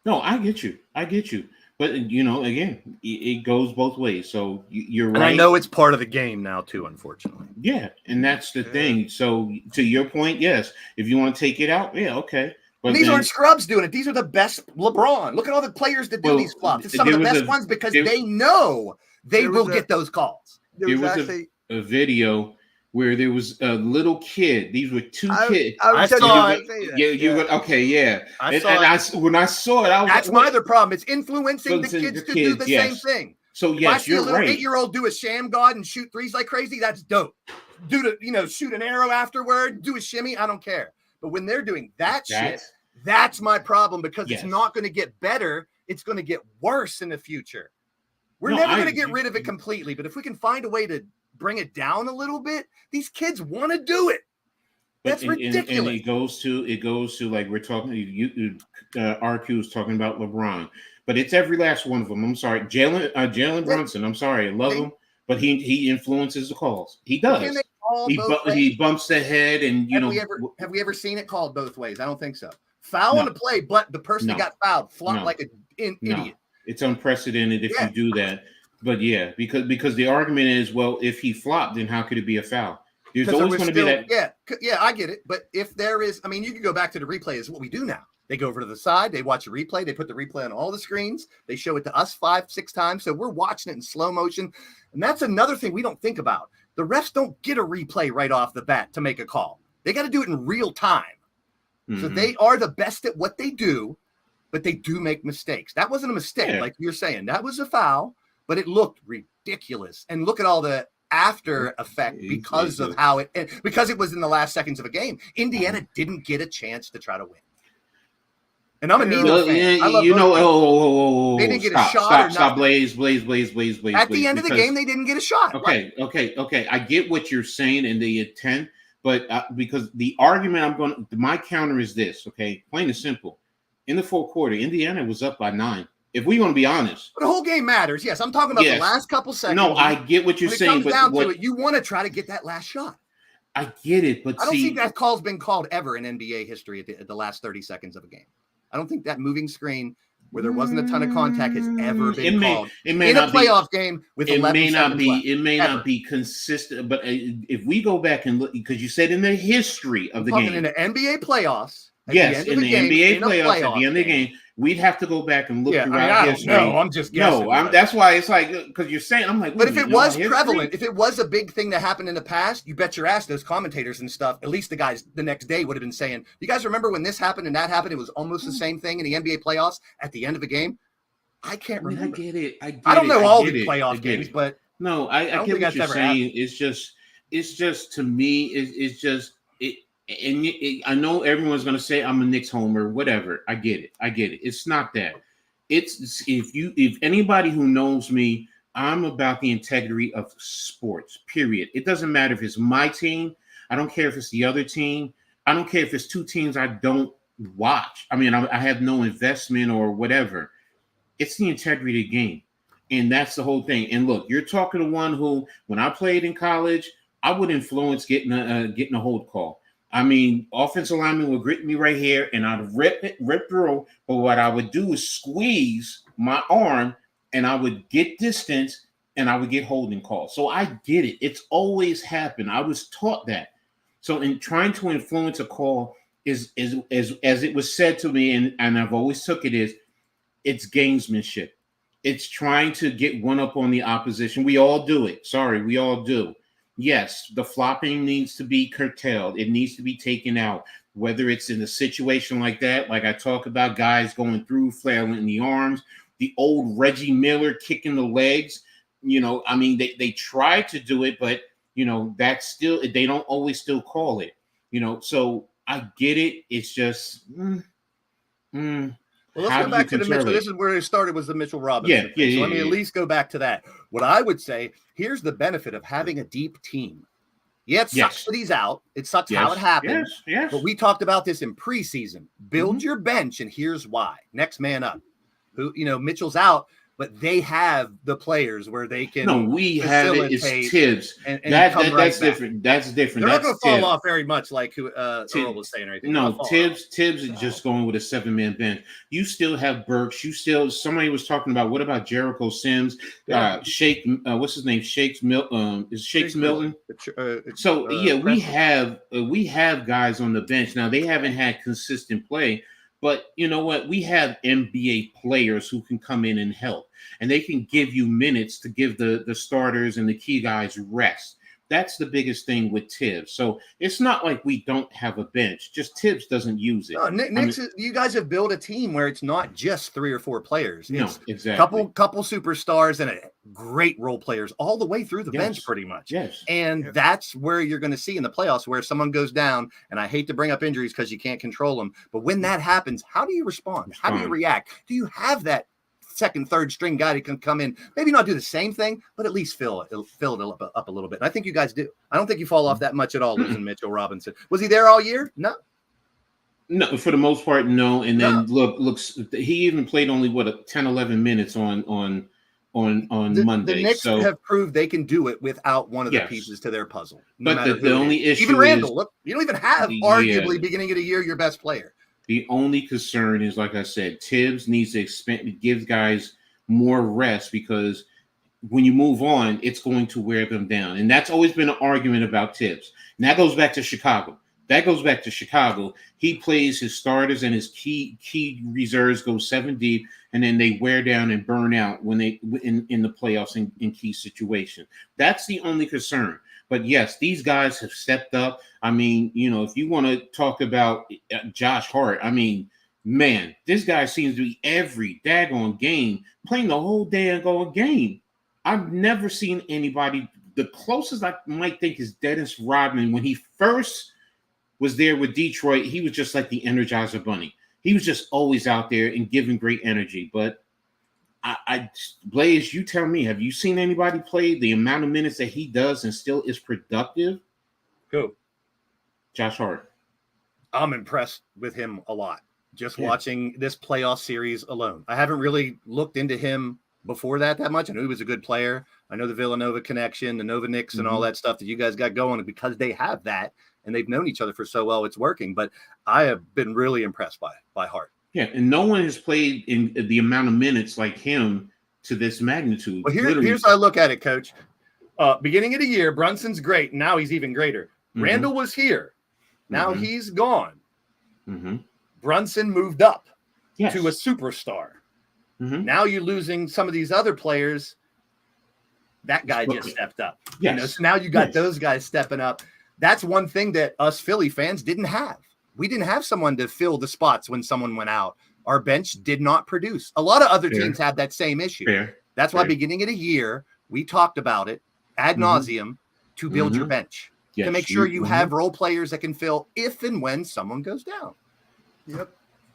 No, I get you. But again, it goes both ways. So you're right. And I know it's part of the game now too, unfortunately. Yeah, and that's the thing. So to your point, yes, if you want to take it out, yeah, okay. But And these then- aren't scrubs doing it. These are the best LeBron. Look at all the players that do Well, these flops. It's some of there the was best a- ones because there- they know they there will was a- get those calls. There was was actually. a video where there was a little kid. These were two kids. I was I just saw about it. to say that. Yeah, you would okay, yeah. I And, saw and it. when I saw it, I was That's like, my what? other problem. It's influencing the Influencing kids the to do kids, the yes. same thing. So If I yes, see a you're little right. 8-year-old do a sham god and shoot threes like crazy, that's dope. Shoot an arrow afterward, do a shimmy, I don't care. But when they're doing that shit, That's- that's my problem because Yes. it's not going to get better. It's going to get worse in the future. We're No, never I- going to get rid of it completely, but if we can find a way to bring it down a little bit, these kids want to do it. That's and ridiculous. it goes to like we're talking. RQ is talking about LeBron, but it's every last one of them. I'm sorry, Jalen Brunson. I'm sorry, I love him, but he influences the calls. He Can does. they call both ways? He bumps the head, and Have we ever seen it called both ways? I don't think so. Foul on No. the play, but the person that No. got fouled flopped No. like an No. idiot. it's unprecedented if Yeah. you do that. But yeah, because the argument is, well, if he flopped, then how could it be a foul? There's 'Cause there always was going to be still- that. Yeah, I get it. But if there is, I mean, you can go back to the replay. Is what we do now. They go over to the side, they watch a replay, they put the replay on all the screens, they show it to us 5-6 times. So we're watching it in slow motion. And that's another thing we don't think about. The refs don't get a replay right off the bat to make a call. They got to do it in real time. So Mhm. they are the best at what they do, but they do make mistakes. That wasn't a mistake, Yeah. like you're saying. That was a foul, but it looked ridiculous. And look at all the after effect because of how because it was in the last seconds of a game. Indiana didn't get a chance to try to win. And I'm a Nino Well, fan. I love you know, both teams. They didn't get a shot or Stop, nothing. Blaze. At the end of the game, they didn't get a shot. Okay. I get what you're saying and the intent, But because the argument my counter is this, okay, plain and simple. In the fourth quarter, Indiana was up by 9. If we want to be honest, but the whole game matters. Yes, I'm talking about the last couple seconds. No, I get what you're saying, but down to it, you want to try to get that last shot. I get it, but I don't think that call's been called ever in NBA history at the last 30 seconds of a game. I don't think that moving screen where there wasn't a ton of contact has ever been called in a playoff game with 11 seconds left. It may not be consistent, but if we go back and look, because you said in the history of the game, in the NBA playoffs, yes, in the NBA playoffs at the end of the game, we'd have to go back and look throughout history. No, I'm just guessing. No, that's why it's like, because you're saying, I'm like, but if it was prevalent, if it was a big thing that happened in the past, you bet your ass those commentators and stuff, at least the guys the next day would have been saying, you guys remember when this happened and that happened? It was almost the same thing in the NBA playoffs at the end of a game. I can't remember. I get it. I don't know all the playoff games, but no, I get what you're saying. It's just to me, it's just it. And I know everyone's going to say I'm a Knicks homer, whatever. I get it. It's not that. It's if anybody who knows me, I'm about the integrity of sports, period. It doesn't matter if it's my team. I don't care if it's the other team. I don't care if it's two teams I don't watch. I mean, I have no investment or whatever. It's the integrity of the game. And that's the whole thing. And look, you're talking to one who, when I played in college, I would influence getting a hold call. I mean, offensive lineman would grip me right here, and I'd rip through. But what I would do is squeeze my arm, and I would get distance, and I would get holding calls. So I get it. It's always happened. I was taught that. So in trying to influence a call is as it was said to me, and I've always took it is, it's gamesmanship. It's trying to get one up on the opposition. We all do it. Sorry, we all do. Yes, the flopping needs to be curtailed. It needs to be taken out, whether it's in a situation like that, like I talk about guys going through, flailing in the arms, the old Reggie Miller kicking the legs. You know, I mean, they try to do it, but, you know, that's still, they don't always still call it, you know, so I get it. It's just, Well, let's go back to the Mitchell. This is where it started, was the Mitchell Robinson. Yeah. So let me at least go back to that. What I would say, here's the benefit of having a deep team. Yeah, it sucks that he's out. It sucks how it happened. Yes. But we talked about this in preseason. Build your bench, and here's why. Next man up. Who, you know, Mitchell's out, but they have the players where they can. No, we have it. It's Tibbs. And that's different. That's different. They're not going to fall off very much, like Earl was saying. Or anything. No, Tibbs is just going with a 7-man bench. You still have Burks. You still. Somebody was talking about, what about Jericho Sims? Shake. What's his name? Shakes Milton. Is Shakes Milton? We have guys on the bench now. They haven't had consistent play. But you know what? We have NBA players who can come in and help, and they can give you minutes to give the starters and the key guys rest. That's the biggest thing with Tibbs. So it's not like we don't have a bench. Just Tibbs doesn't use it. No, you guys have built a team where it's not just 3 or 4 players. It's exactly. Couple superstars and great role players all the way through the bench, pretty much. Yes. And that's where you're going to see in the playoffs where someone goes down, and I hate to bring up injuries because you can't control them, but when that happens, how do you respond? How do you react? Do you have that second, third string guy that can come in, maybe not do the same thing, but at least fill it up a little bit? And I think you guys do. I don't think you fall off that much at all losing Mitchell Robinson. Was he there all year? No, for the most part, no. And then looks he even played only 10, 11 minutes on Monday. The Knicks have proved they can do it without one of the pieces to their puzzle. But the only issue, even Randall, look, you don't even have arguably beginning of the year your best player. The only concern is, like I said, Tibbs needs to give guys more rest, because when you move on, it's going to wear them down. And that's always been an argument about Tibbs. And that goes back to Chicago. He plays his starters and his key reserves go 7 deep, and then they wear down and burn out when they in the playoffs in key situations. That's the only concern. But yes, these guys have stepped up. I mean, you know, if you want to talk about Josh Hart, I mean, man, this guy seems to be every daggone game playing the whole daggone game. I've never seen anybody. The closest I might think is Dennis Rodman. When he first was there with Detroit, he was just like the Energizer Bunny. He was just always out there and giving great energy. But Blaze, you tell me, have you seen anybody play the amount of minutes that he does and still is productive? Who? Josh Hart. I'm impressed with him a lot. Just Yeah. watching this playoff series alone. I haven't really looked into him before that much. I knew he was a good player. I know the Villanova connection, the Nova Knicks, and all that stuff that you guys got going, because they have that and they've known each other for so well, it's working. But I have been really impressed by Hart. Yeah, and no one has played in the amount of minutes like him to this magnitude. Well, here's how I look at it, Coach. Beginning of the year, Brunson's great. Now he's even greater. Randall was here. Now he's gone. Brunson moved up to a superstar. Now you're losing some of these other players. That guy just stepped up. Yes. You know, so now you got those guys stepping up. That's one thing that us Philly fans didn't have. We didn't have someone to fill the spots when someone went out. Our bench did not produce. A lot of other teams have that same issue. That's why beginning of the year, we talked about it ad nauseum to build your bench. To make sure you have role players that can fill if and when someone goes down. Yep.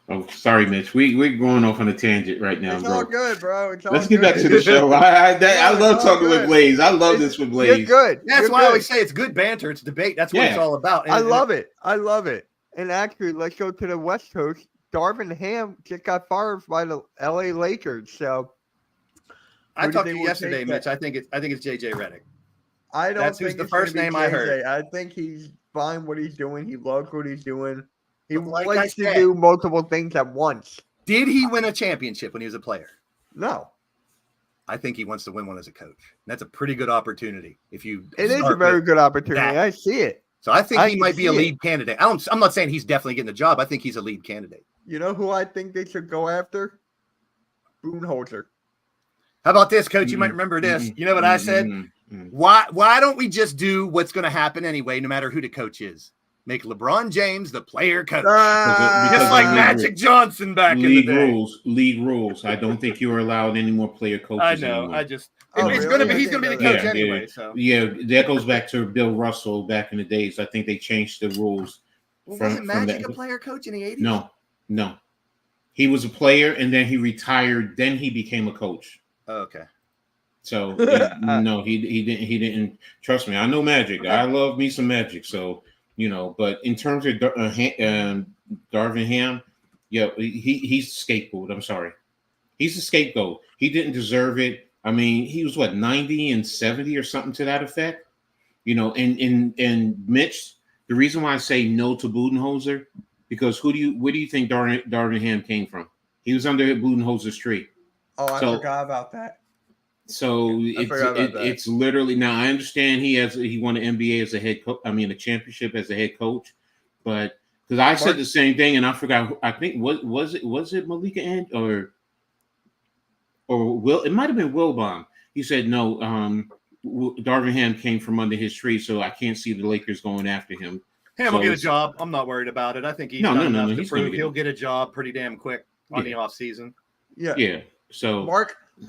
Oh, sorry, Mitch. We're going off on a tangent right now, It's bro. all good, bro. Let's get back to the show. I love talking with Blaze. I love this with Blaze. You're good. That's why I always say it's good banter. It's debate. That's what it's all about. I love it. I love it. And actually, let's go to the West Coast. Darvin Ham just got fired by the LA Lakers. So I talked to you yesterday, Mitch. I think it's JJ Redick. I don't That's think who's the it's gonna first be name I heard. JJ. I think he's fine what he's doing. He loves what he's doing. He Like likes I to said- do multiple things at once. Did he win a championship when he was a player? No. I think he wants to win one as a coach. And that's a pretty good opportunity. If you It is a start very with good opportunity. that. I see it. So I think I he can might be a see it. lead candidate. I'm not saying he's definitely getting the job. I think he's a lead candidate. You know who I think they should go after? Budenholzer. How about this, Coach? You might remember this. You know what I said? Why don't we just do what's going to happen anyway, no matter who the coach is? Make LeBron James the player coach. Just like Magic Johnson back in the League day. League rules. I don't think you are allowed any more player coaches. I know. Anymore. I just Oh, it's really? gonna be I he's didn't gonna be the know coach that. anyway. So Yeah, that goes back to Bill Russell back in the days. I think they changed the rules. Wasn't Magic a player coach in the 80s? No. He was a player and then he retired. Then he became a coach. Oh, okay. So no, he didn't. Trust me, I know Magic. I love me some Magic. So but in terms of Darvin Ham, he's a scapegoat. I'm sorry, he's a scapegoat. He didn't deserve it. I mean, he was 90 and 70 or something to that effect. And Mitch, the reason why I say no to Budenholzer, because where do you think Darvin Ham came from? He was under Budenholzer's tree. Oh, I forgot about that. So it's literally, now I understand he won an NBA as a head coach. I mean, a championship as a head coach, but because I said the same thing and I forgot. I think was it Malika and or Will? It might have been Wilbon. He said no. Darvin Ham came from under his tree, so I can't see the Lakers going after him. Ham will get a job. I'm not worried about it. I think he's done enough to prove he'll get a job pretty damn quick on the off season. Yeah. So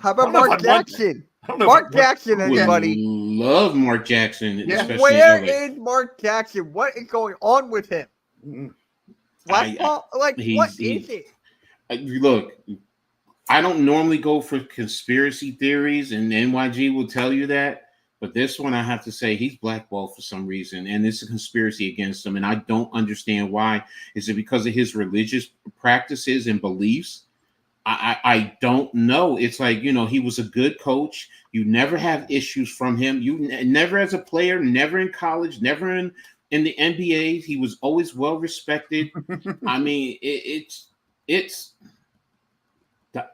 how about Mark Jackson? Mark Jackson, anybody? Love Mark Jackson. Yeah. Where is Mark Jackson? What is going on with him? What is it? Look, I don't normally go for conspiracy theories, and NYG will tell you that. But this one, I have to say, he's blackballed for some reason, and it's a conspiracy against him, and I don't understand why. Is it because of his religious practices and beliefs? I don't know. It's like, he was a good coach. You never have issues from him. You never as a player, never in college, never in the NBA. He was always well respected. I mean, it's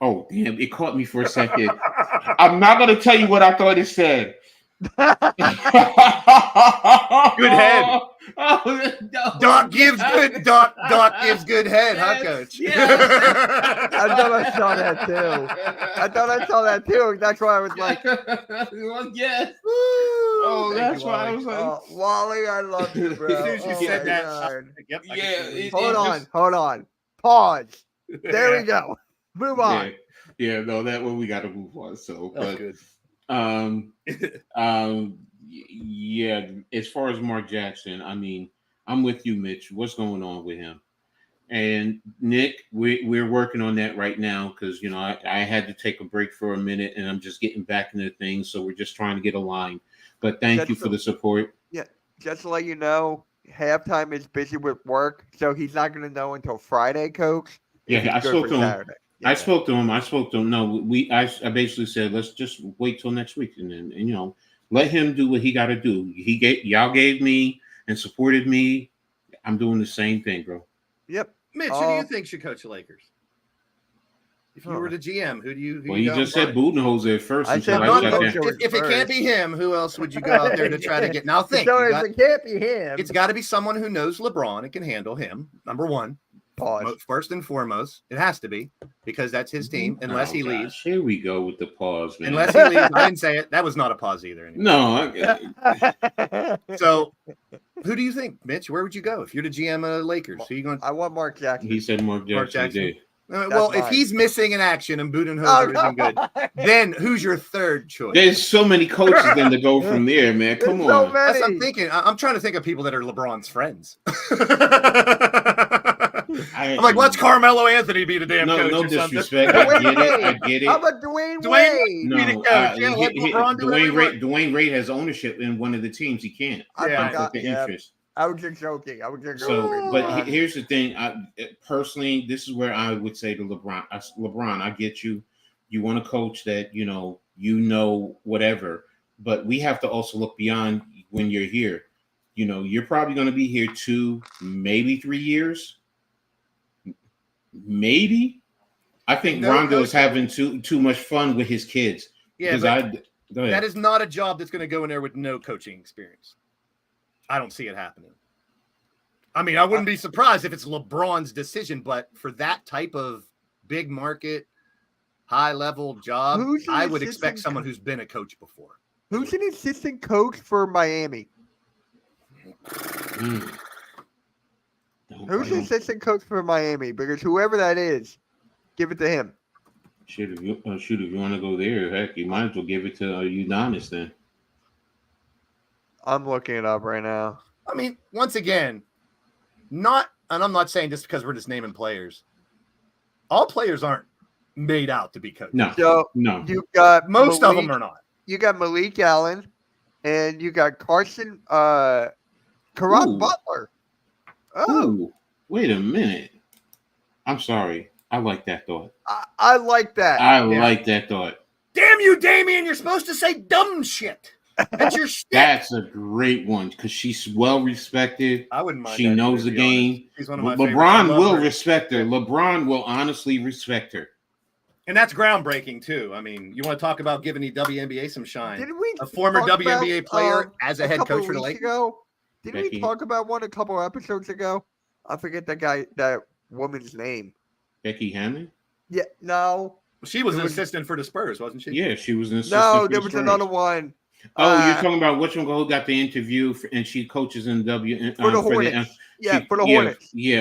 oh, damn, it caught me for a second. I'm not going to tell you what I thought it said. Good head. Doc gives good head, huh, Coach? Yeah. I thought I saw that too. That's why I was like, well, yes. Oh, that's why I was like, Wally, I love you, bro. As soon as you said that, hold on. Pause. There we go. Move on. Yeah, no, that one we got to move on. So, but good. Yeah, as far as Mark Jackson, I mean, I'm with you, Mitch. What's going on with him? And Nick, we're working on that right now because I had to take a break for a minute and I'm just getting back into things. So we're just trying to get aligned. But thank you for the support. Yeah, just to let you know, halftime is busy with work, so he's not going to know until Friday, Coach. if Yeah, I he's good spoke for to him. Saturday. I Yeah. spoke to him. No, I basically said, let's just wait till next week, and then let him do what he got to do. Y'all gave me and supported me. I'm doing the same thing, bro. Yep. Mitch, who do you think should coach the Lakers? If you were the GM, who do you? Well, you just said Budenholzer at first. I until said I No, shut no, down. if it can't be him, who else would you go out there to try to get? Now think, So you if got- it can't be him, it's got to be someone who knows LeBron and can handle him. Number one, pause. first and foremost, it has to be because that's his team. Unless he gosh, leaves, Here we go with the pause, man. unless he leaves, I didn't say it. That was not a pause either. Anyway. No, So, who do you think, Mitch? Where would you go if you're the GM of Lakers? Who are you going? I want Mark Jackson. he said Mark Jackson. Jackson. Did. Well, if mine. he's missing in action and Oh, Budenholzer come isn't good, on. then who's your third choice? There's so many coaches then to go from there, man. Come There's so on. many. That's what I'm thinking. I'm trying to think of people that are LeBron's friends. I'm like, let's Carmelo Anthony be the damn No, coach no or something. disrespect. I get it. I get How it. about Dwayne Dwayne Wade? No, be the coach. Yeah, let LeBron do whatever he wants. Dwayne Wade has ownership in one of the teams. He can't. I Yeah. forgot. Conflict of Yeah, interest. I was just joking. So, but here's the thing. Personally, this is where I would say to LeBron. LeBron, I get you. You want a coach that you know whatever. But we have to also look beyond when you're here. You're probably going to be here 2, maybe 3 years. Maybe. I think Rondo is having too much fun with his kids. Yeah, Because go ahead. that is not a job that's going to go in there with no coaching experience. I don't see it happening. I mean, I wouldn't be surprised if it's LeBron's decision, but for that type of big market, high level job, Who's the I would assistant expect someone who's been a coach before. Who's an assistant coach for Miami? Who's the assistant coach for Miami? Because whoever that is, give it to him. Shoot, if you want to go there, heck, you might as well give it to Udonis then. I'm looking it up right now. I mean, once again, and I'm not saying just because we're just naming players. All players aren't made out to be coaches. No, So no. you've got Most of them are not. You got Malik Allen, and you got Karan Ooh. Butler. Oh, Ooh, wait a minute. I'm sorry. I like that thought. I like that. I like that thought. Damn you, Damian! You're supposed to say dumb shit. That's your shit. That's a great one because she's well respected. I wouldn't mind. She that, knows to the be honest. game. She's one of my favorites. I LeBron love will her. respect her. LeBron will honestly respect her. And that's groundbreaking too. I mean, you want to talk about giving the WNBA some shine? Didn't we A former talk WNBA about, player as a head couple coach for the weeks Lakers. ago? Didn't Becky. we talk about one a couple episodes ago? I forget that woman's name. Becky Hammond? Yeah, no, She was It an was- assistant for the Spurs, wasn't she? Yeah, she was an assistant. no, for there the was Spurs. another one. Oh, you're talking about which one who got the interview and she coaches in For the Hornets. For the Hornets. Yeah.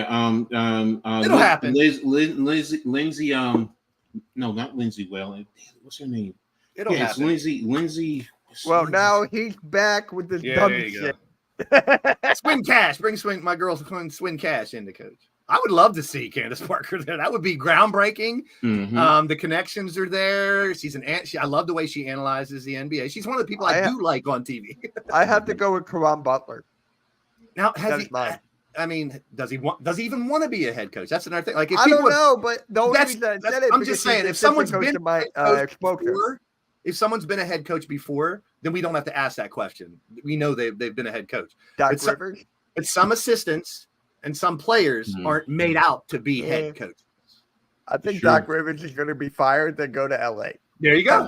It'll happen. Lindsay. No, not Lindsay. Well, what's her name? It'll It's happen. Lindsay. Well, now he's back with this Yeah, dumb there you shit. Swin Cash, bring my girl Swin Cash in to coach. I would love to see Candace Parker there. That would be groundbreaking. Mhm. The connections are there. She's I love the way she analyzes the NBA. She's one of the people I do like on TV. I have to go with Karan Butler. Now, That's mine. I mean, does he even want to be a head coach? That's another thing. Like, if I people, don't know, but the only That's- reason I said it I'm because just he's saying, the if someone's assistant been coach of my a head exposure. before, if someone's been a head coach before, then we don't have to ask that question. We know they've been a head coach. Doc it's- Rivers. But some assistants and some players Mhm. aren't made out to be head coaches. I think Sure. Doc Rivers is going to be fired, then go to LA. There you go.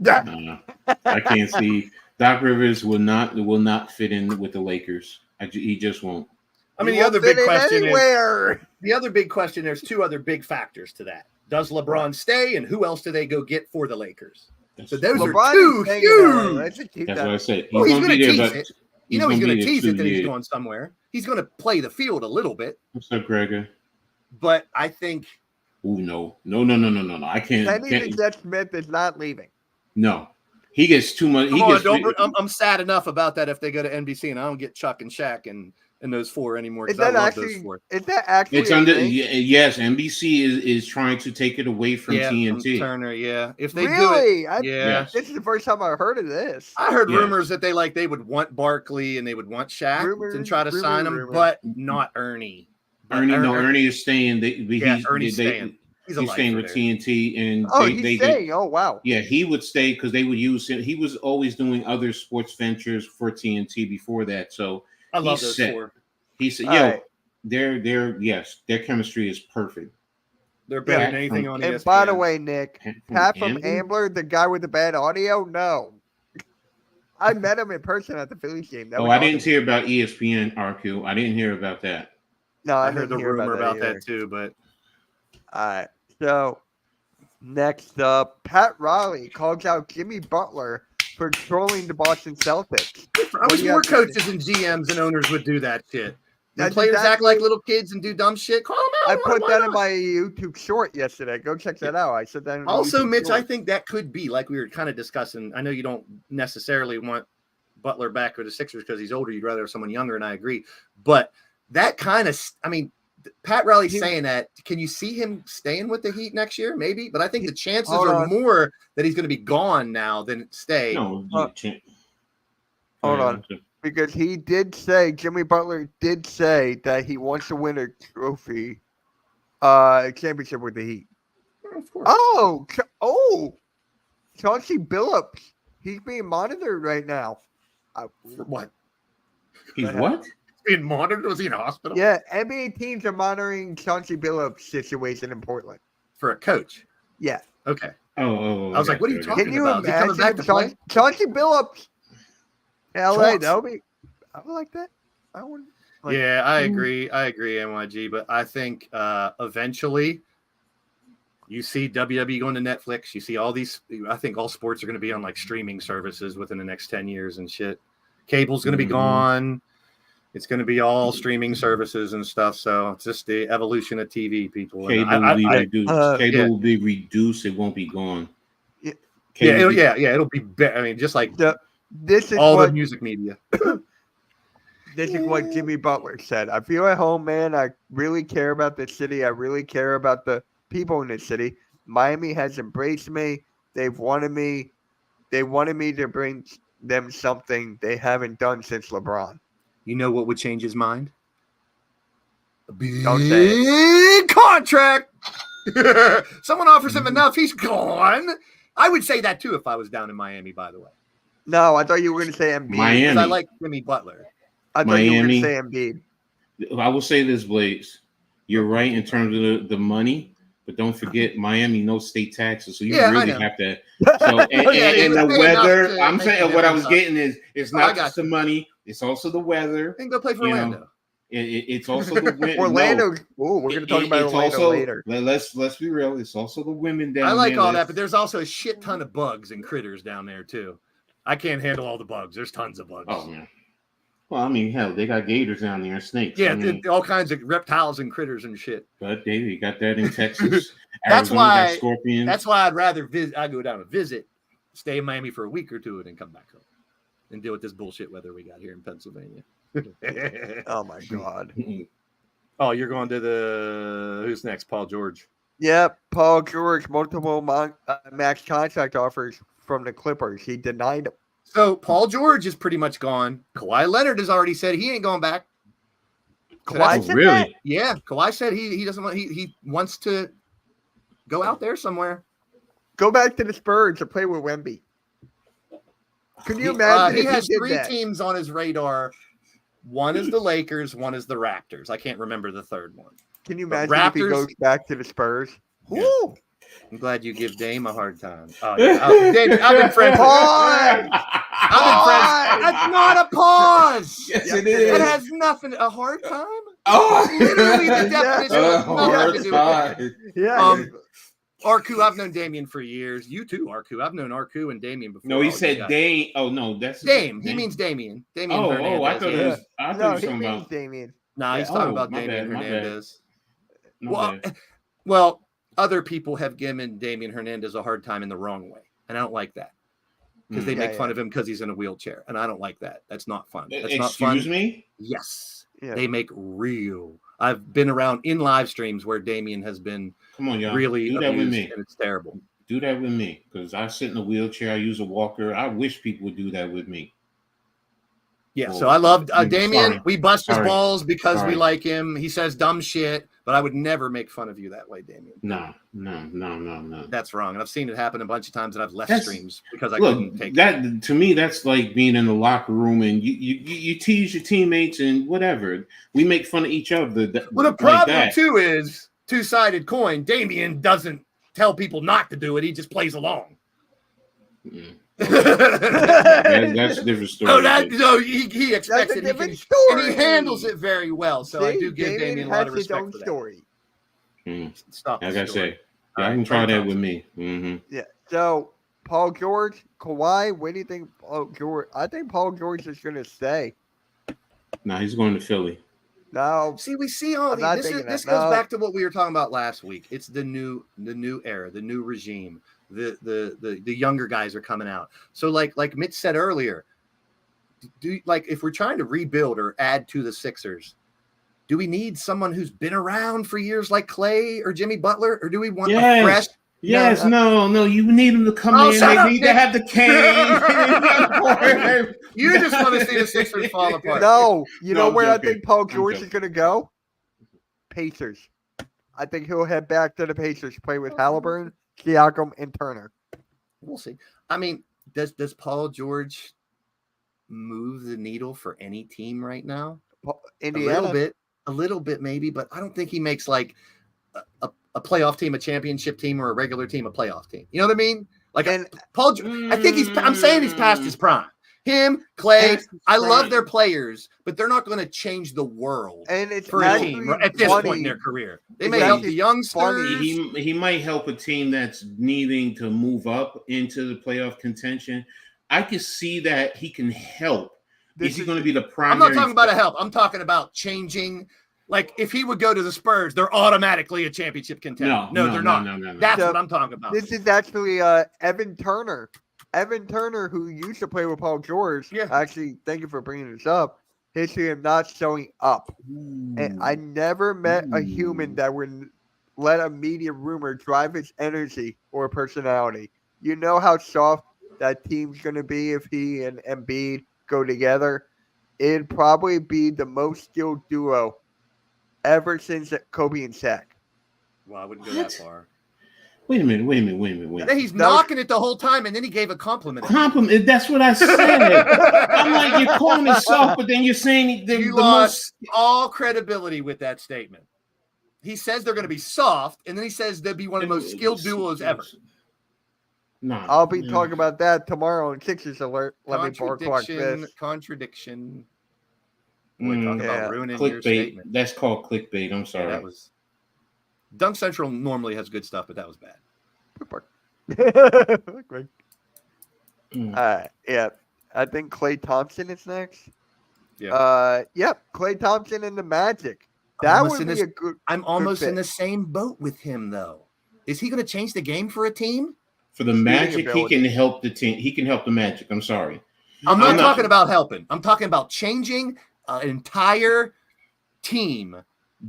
I can't see. Doc Rivers will not fit in with the Lakers. He just won't. I mean, He the won't other big fit in question is anywhere. there's two other big factors to that. Does LeBron stay, and who else do they go get for the Lakers? So those LeBron are two is staying in LA. huge. Let's just keep That's that. what I said. Well, he's gonna going be to there, tease but it. You know he's going to be there tease it 2 that he's years. going somewhere. He's going to play the field a little bit, What's up, Gregor? but I think Oh no. I can't. Kenny Smith is not leaving. No, he gets too much. I'm sad enough about that if they go to NBC and I don't get Chuck and Shaq and in those four anymore. Is Because I that love those actually? four. Is that actually? It's a under thing? yes. NBC is trying to take it away from Yeah, from TNT. Turner. Yeah, if they do Really? it, yeah. Yes. This is the first time I heard of this. I heard Yes. rumors that they would want Barkley and they would want Shaq and try to sign him, rumors. but not Ernie. But Ernie is staying. Ernie's staying. He's staying with TNT, and Oh, he's staying. Oh, wow. Yeah, he would stay because they would use him. He was always doing other sports ventures for TNT before that, so I love he's those set. four. He said, All "Yo, right. their chemistry is perfect." They're better Yeah, than anything on ESPN. And by the way, Nick, From Pat from Ambler? Ambler, the guy with the bad audio, no. I met him in person at the Phillies game. That Oh, was I didn't awesome. hear about ESPN RQ. I didn't hear about that. No, I I heard the didn't hear rumor about either. that too, but All right. So, next up, Pat Riley calls out Jimmy Butler for trolling the Boston Celtics. I wish do you more have to coaches and GMs and owners would do that shit. When That's players act exactly- like little kids and do dumb shit, call them out. I put Why that in not? my YouTube short yesterday. Go check that out. I said that in the Also, YouTube Mitch, short. I think that could be like we were kind of discussing. I know you don't necessarily want Butler back with the Sixers because he's older. You'd rather have someone younger, and I agree. But that kind of, I mean, Pat Riley saying that. Can you see him staying with the Heat next year? Maybe, but I think the chances Hold are on. more that he's going to be gone now than stay. No, Hold on. Because he did say, Jimmy Butler did say that he wants to win a trophy, championship with the Heat. Of course. Chauncey Billups. He's being monitored right now. For what? He's what? Being monitored? Was he in a hospital? Yeah, NBA teams are monitoring Chauncey Billups' situation in Portland. For a coach. Yeah. Okay. Oh, I was like, what are you talking Can you about? Is he coming imagine back to play? Chauncey Billups? LA, Chauncey. that would be. I would like that. I would. Like, Yeah, I agree, NYG. But I think eventually you see WWE going to Netflix. You see all these. I think all sports are going to be on like streaming services within the next 10 years and shit. Cable's going to be gone. It's going to be all streaming services and stuff. So it's just the evolution of TV, people. And Cable will be reduced. Cable yeah. will be reduced. It won't be gone. Yeah. Cable It'll be better. I mean, just like This is all what the music media. this is what Jimmy Butler said. I feel at home, man. I really care about the city. I really care about the people in the city. Miami has embraced me. They've wanted me. They wanted me to bring them something they haven't done since LeBron. You know what would change his mind? A big Don't say contract. Someone offers him enough, he's gone. I would say that too if I was down in Miami, by the way. No, I thought you were going to say Embiid. Miami. Because I like Jimmy Butler. I thought you were going Miami. to say Embiid. I will say this, Blaze. You're right in terms of the money, but don't forget Miami no state taxes, so you Yeah, I really know. have to. So and he the was paying up weather. to I'm make saying it what I was happen. getting is it's I not got just the money; it's also the weather. Then go play for You know, Orlando. It's also the wind. Orlando. Oh, we're going to talk about it's Orlando also, later. Let's be real. It's also the women down I like there all that, but there's also a shit ton of bugs and critters down there too. I can't handle all the bugs. There's tons of bugs. Oh man. Well, I mean, hell, they got gators down there and snakes. Yeah, I mean, all kinds of reptiles and critters and shit. but David, you got that in Texas. That's Arizona why- got scorpions. That's why I'd rather visit. I go down and visit, stay in Miami for a week or two, and then come back home and deal with this bullshit weather we got here in Pennsylvania. Oh, my God. Oh, you're going to the who's next? Paul George. Yep, Paul George, multiple max contract offers from the Clippers. He denied them. So Paul George is pretty much gone. Kawhi Leonard has already said he ain't going back. So Kawhi that's- said really? that? Yeah, Kawhi said he doesn't want. He wants to go out there somewhere. Go back to the Spurs to play with Wemby. Can you imagine He if has he did three that? teams on his radar. One is the Lakers. One is the Raptors. I can't remember the third one. Can you The imagine if he Raptors- goes back to the Spurs? Yeah. Woo! I'm glad you give Dame a hard time. Oh, yeah. Dame, I've been friends. Pause! I've been friends. That's not a pause. Yes, it It is. It has nothing. A hard time. Oh, Literally the definition has nothing hard to do with it. time. Yeah. Arku, I've known Damian for years. You too, Arku. I've known Arku and Damian before. No, he all you said guys. Dame. Oh no, that's Dame. He means Damian. Damian Oh, Hernandez. I thought it yeah. was. I thought no, he was he talking means about. Damien. Nah, he's Yeah. talking Oh, about my Damian bad, my bad. Hernandez. No, Well, bad. well, other people have given Damian Hernandez a hard time in the wrong way, and I don't like that because they Yeah, make fun yeah. of him because he's in a wheelchair, and I don't like that. That's not fun. That's not Excuse fun. me. Yes. Yeah. They make real. I've been around in live streams where Damian has been Come on, y'all. really Do that with abused, me. and it's terrible. Do that with me, because I sit in a wheelchair. I use a walker. I wish people would do that with me. Yeah, Oh, so I love sorry. Damian. We bust his Sorry. balls because we Sorry. like him. He says dumb shit, but I would never make fun of you that way, Damian. No. That's wrong. And I've seen it happen a bunch of times, and I've left That's- streams because I couldn't Look, take it. that to me, that's like being in the locker room and you tease your teammates and whatever. We make fun of each other. Well, the like problem that. too is two-sided coin. Damian doesn't tell people not to do it. He just plays along. Mm. That's a different story. He expects That's a it. different And story. he handles it very well. So I See, do give Damian a lot has of his respect own for that. story. Mm. Stop. Like the I story. say, yeah, I can try that with me. Mm-hmm. Yeah. So Paul George, Kawhi, what do you think? Paul George? I think Paul George is going to stay. Nah, he's going to Philly. No, See, we see all I'm not these. thinking This that. goes No. back to what we were talking about last week. It's the new era, the new regime. The younger guys are coming out. So like Mitch said earlier, if we're trying to rebuild or add to the Sixers, do we need someone who's been around for years like Clay or Jimmy Butler, or do we want a fresh? Yes, no, you need them to come in. shut They up, need to Nick. have the cane. You just want to see the Sixers fall apart. no. You No, know I'm where joking. I think Paul I'm George is joking. going to go? Pacers. I think he'll head back to the Pacers, play with Halliburton, Siakam, and Turner. We'll see. I mean, does Paul George move the needle for any team right now? Indiana. A little bit maybe, but I don't think he makes like a playoff team, a championship team, or a regular team, a playoff team. You know what I mean? Like And Paul, I think I'm saying he's past his prime. Him, Clay, Past his I love prime. their players, but they're not going to change the world and it's for a actually team at this funny. point in their career. They It's may help the actually youngsters. He might help a team that's needing to move up into the playoff contention. I can see that he can help. This Is he is- going to be the I'm primary? not talking about a help. I'm talking about changing. Like if he would go to the Spurs, they're automatically a championship contender. No, they're not. No. That's So, what I'm talking about. This is actually Evan Turner. Evan Turner, who used to play with Paul George. Yeah. Actually, thank you for bringing this up. History of not showing up. And I never met a human that would let a media rumor drive his energy or personality. You know how soft that team's going to be if he and Embiid go together? It'd probably be the most skilled duo ever since Kobe and Shaq. Well, I wouldn't go that far. Wait a minute. And then he's That was- knocking it the whole time, and then he gave a compliment. Compliment. That's what I said. I'm like, you're calling it soft, but then you're saying the You most. lost all credibility with that statement. He says they're going to be soft, and then he says they'll be one of the most skilled duos ever. No, I'll be talking about that tomorrow on Sixers Alert. Let me 4 o'clock this. Contradiction. We're talking yeah. about ruining your clickbait. statement. That's called clickbait. I'm Yeah, sorry. that was Dunk Central normally has good stuff, but that was bad. Great. Mm. Yeah. I think Klay Thompson is next. Yeah. Yep. Klay Thompson and the Magic. I'm That almost would in be this- a good. I'm almost in fit. the same boat with him, though. Is he going to change the game for a team? For the Magic, ability. he can help the team. He can help the Magic. I'm sorry. I'm not I'm not- talking about helping. I'm talking about changing an entire team.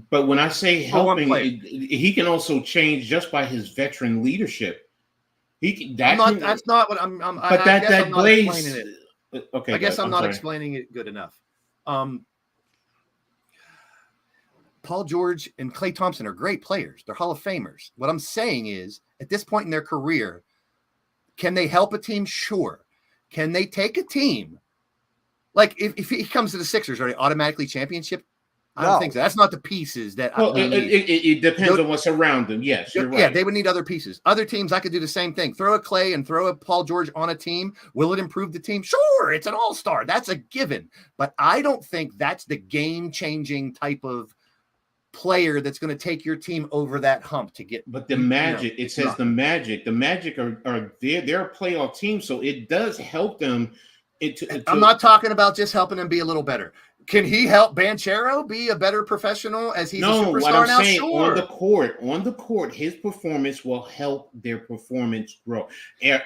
But when I say For one helping, player. he can also change just by his veteran leadership. He can, that can, That's not what I'm. but I that guess that I'm not glaze. explaining it. Okay, I guess I'm not sorry. explaining it good enough. Paul George and Klay Thompson are great players. They're Hall of Famers. What I'm saying is, at this point in their career, can they help a team? Sure. Can they take a team? Like if he comes to the Sixers, are they automatically championship? I don't No. think so. That's not the pieces that Well, we need. it depends on what's around them. Yes, you're right. Yeah, they would need other pieces. Other teams, I could do the same thing. Throw a Clay and throw a Paul George on a team. Will it improve the team? Sure, it's an all-star. That's a given. But I don't think that's the game-changing type of player that's going to take your team over that hump to get. But the Magic, it it's says not. the Magic are they're a playoff team, so it does help them. I'm not talking about just helping them be a little better. Can he help Banchero be a better professional as he's a No, superstar what I'm now? saying Sure. on the court, his performance will help their performance grow.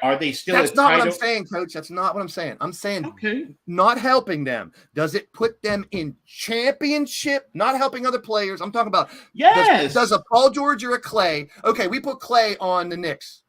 Are they still? That's a not title? what I'm saying, Coach. That's not what I'm saying. I'm saying Okay. not helping them. Does it put them in championship? Not helping other players. I'm talking about Yes. Does a Paul George or a Clay? Okay, we put Clay on the Knicks.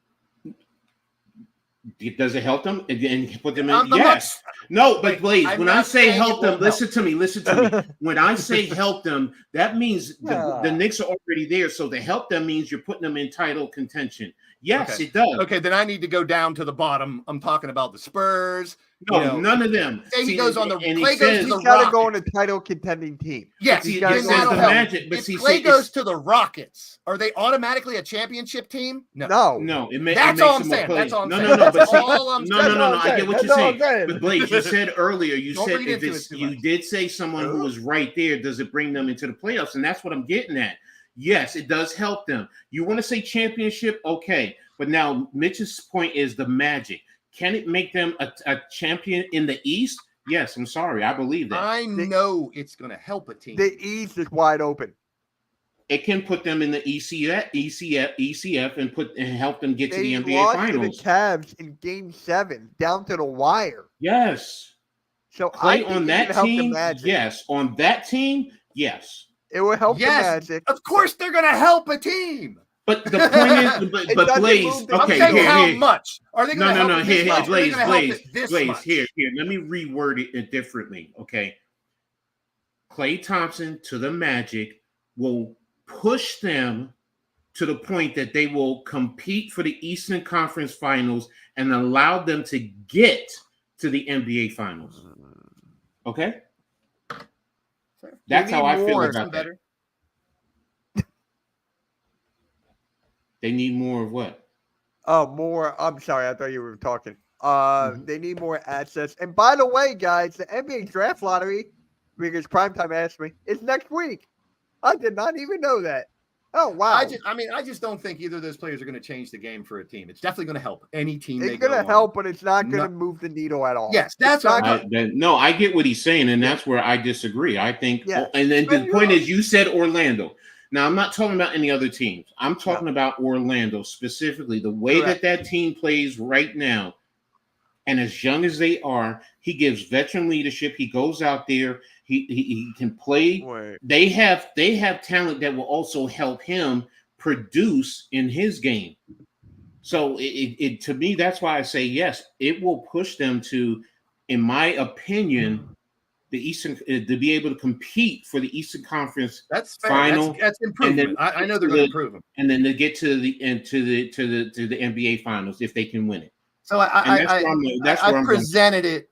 Does it help them and put them in? I'm not- Yes. No, but Wait, Blaze, I'm when I not say saying help it them, won't listen to me. Listen to me. When I say help them, that means the Ah. Knicks are already there. So to help them means you're putting them in title contention. Yes, Okay. it does. Okay, then I need to go down to the bottom. I'm talking about the Spurs. No, none of them. Say he goes on the and he Clay goes says- to the He's got to go on Rockets. a title contending team. Yes, See, He's it gotta then says go that'll the on help. Magic, but If see, Clay it's- goes to the Rockets, are they automatically a championship team? No. No, it That's makes all I'm them more saying. players. That's all I'm no, saying. no, no, but That's see, all I'm no, saying. no, no, no. I get what That's you're all I'm saying. saying. But Blaze, you said earlier, you Don't said read if into this, it too you much. did say someone who was right there. Does it bring them into the playoffs? And that's what I'm getting at. Yes, it does help them. You want to say championship, okay? But now Mitch's point is the Magic. Can it make them a champion in the East? Yes, I'm sorry, I believe that. I know it's going to help a team. The East is wide open. It can put them in the ECF, and help them get to the They NBA lost Finals. to the Cavs in Game 7, down to the wire. Yes. So Play I think on it that can help the team. Magic. Yes, on that team. Yes, It will help Yes. the Magic. Of course, they're going to help a team. but the point is, It but doesn't Blaze. move the I'm Okay, saying needle. how here. much are they going to help? No. it this Here, much? Are they Blaze, gonna help Blaze, it this Blaze. much? Here. Let me reword it differently. Okay, Klay Thompson to the Magic will push them to the point that they will compete for the Eastern Conference Finals and allow them to get to the NBA Finals. Okay, that's They how I need feel more. about that. They need more of what? Oh, more. I'm sorry. I thought you were talking. Mm-hmm. They need more assets. And by the way, guys, the NBA draft lottery, because Primetime asked me, is next week. I did not even know that. Oh, wow. I just don't think either of those players are going to change the game for a team. It's definitely going to help any team. It's they going go to on. help, but it's not going No- to move the needle at all. Yes, that's It's not what gonna- No, I get what he's saying, and that's where I disagree. I think, Yeah. and then the But point you- is, you said Orlando. Now, I'm not talking about any other teams. I'm talking about Orlando specifically. The way Correct. that team plays right now, and as young as they are, he gives veteran leadership. He goes out there. He can play. Wait. They have talent that will also help him produce in his game. So it to me, that's why I say yes. It will push them to, in my opinion, the Eastern to be able to compete for the Eastern Conference That's fair. Final, That's improvement. and then I know they're going to improve them. and then to get to the NBA Finals if they can win it. So And that's where I'm going. presented it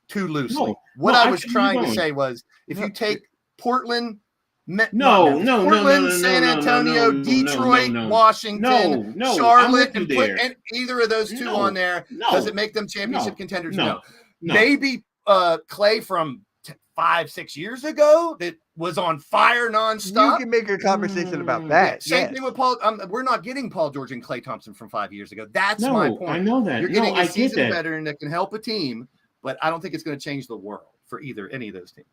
too loosely. No, what no, I I was see where you're trying to going. say was, if you take Portland, No, San Antonio, Detroit, no. Washington, No, I'm Charlotte, with you and put there. either of those two No, on there, no, does it make them championship no, contenders? no, no. Maybe Clay from 5-6 years ago that was on fire You nonstop. can make a conversation about that. Same yes. thing with Paul. We're not getting Paul George and Klay Thompson from 5 years ago. That's No, my point. I know that. You're No, getting I a get seasoned that. veteran that can help a team, but I don't think it's going to change the world for any of those teams.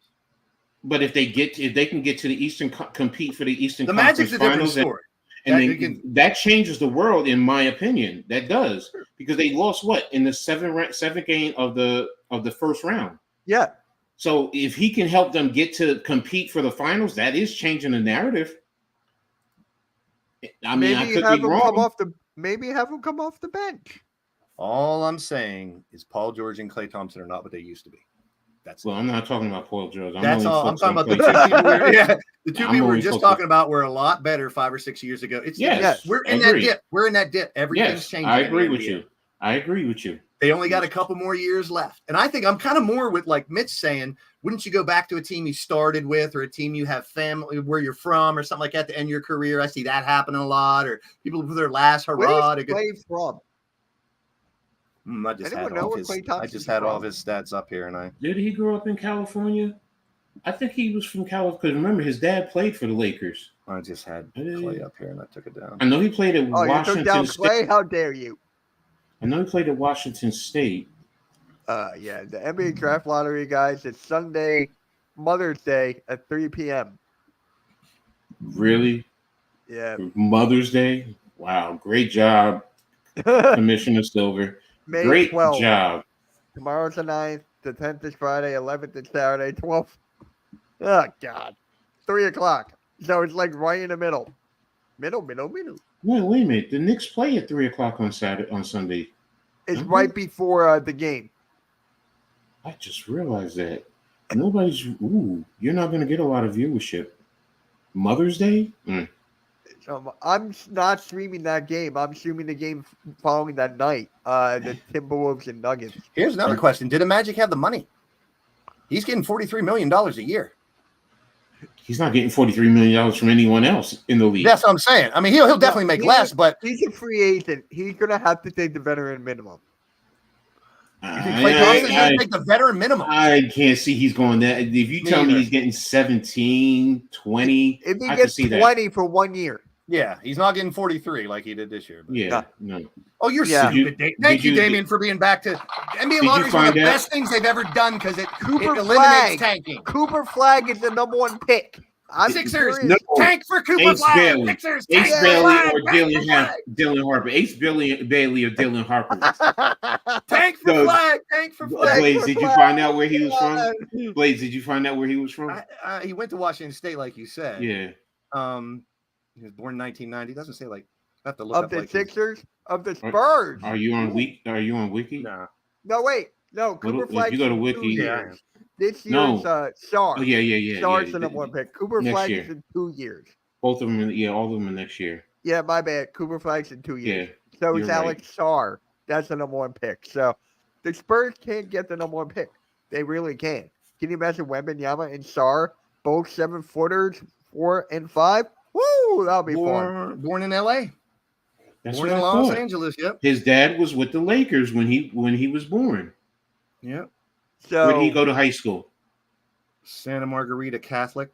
But if they can get to the Eastern, compete for the Eastern The Conference Magic's a different Finals, story. and That- then that changes the world, in my opinion. That does, because they lost what in the seventh game of the first round. Yeah. So if he can help them get to compete for the finals, that is changing the narrative. I mean, I Maybe could have be him wrong. come off the bench. All I'm saying is Paul George and Klay Thompson are not what they used to be. That's Well, I'm not talking about Paul George. that's all. I'm focused talking on about the Klay. two people. The two I'm people we were only just focused- talking about were a lot better 5 or 6 years ago. Yes, we're I in that agree. dip. We're in that dip. Everything's Yes, changing. I in the agree with NBA. you. I agree with you. They only got a couple more years left. And I think I'm kind of more with like Mitch saying, wouldn't you go back to a team you started with or a team you have family where you're from or something like that to end your career? I see that happening a lot, or people with their last hurrah. Where's Clay from? I just Anyone had know all where his, Klay I Thompson's just had all of from? his stats up here, and I Did he grow up in California? I think he was from California. Because remember, his dad played for the Lakers. just had Clay up here, and I took it down. I know he played at Oh, you took Washington down State. Clay? How dare you? I know he played at Washington State. Yeah, the NBA draft lottery, guys. It's Sunday, Mother's Day at 3 p.m. Really? Yeah. Mother's Day? Wow, great job, Commissioner Silver. May Great 12th. job. Tomorrow's the 9th. The 10th is Friday. 11th is Saturday. 12th. Oh, God. 3 o'clock. So it's like right in the middle. Middle. Wait a minute. The Knicks play at 3 o'clock on Sunday. It's Mhm. right before the game. I just realized that. You're not going to get a lot of viewership. Mother's Day? I'm not streaming that game. I'm streaming the game following that night. The Timberwolves and Nuggets. Here's another question: did the Magic have the money? He's getting $43 million a year. He's not getting $43 million from anyone else in the league. That's what I'm saying. I mean, he'll definitely make less, but He's a free agent. He's gonna have to take the veteran minimum. you think Klay Thompson's going to take the veteran minimum? I can't see he's going that. If you tell me he's getting 17, 20, If he I can gets see 20 for 1 year. Yeah, he's not getting 43 like he did this year. But. that. Yeah, no. Oh, you're Yeah. stupid, Dave. Thank you, Damien, for being back to NBA Lottery. One of the best things they've ever done because it eliminates Flag. tanking. Cooper Flag is the number 1 pick. I'm Sixers, serious. No. tank for Cooper Ace Flag. Bailey. Sixers, Ace tank for Bailey Flag. or Tank for Dylan Harper. Ace Bailey or Dylan Harper. Tank for So- Flag. Tank for Flag. Blaze, did you find out where he was from? Blaze, did you find out where he was from? He went to Washington State, like you said. Yeah. He was born in 1990. Doesn't say like. I have to look Of up the like Sixers, of the Spurs. Are you on Wiki? Nah. No, wait. No, Cooper If Flag. you go to Wiki, Yeah. This No. year's Shar. Oh yeah. Shar's the number 1 pick. Cooper Next Flag year. is in 2 years. Both of them, all of them next year. Yeah, my bad. Cooper Flag's in 2 years. Yeah. So is you're right. Alex Shar. That's the number 1 pick. So the Spurs can't get the number 1 pick. They really can. Can you imagine Wembanyama and Shar, both 7-footers, 4 and 5? Woo, that'll be fun. Born in LA. That's Born what in I Los thought. Angeles. Yep. His dad was with the Lakers when he was born. Yep. So Where did he go to high school? Santa Margarita Catholic.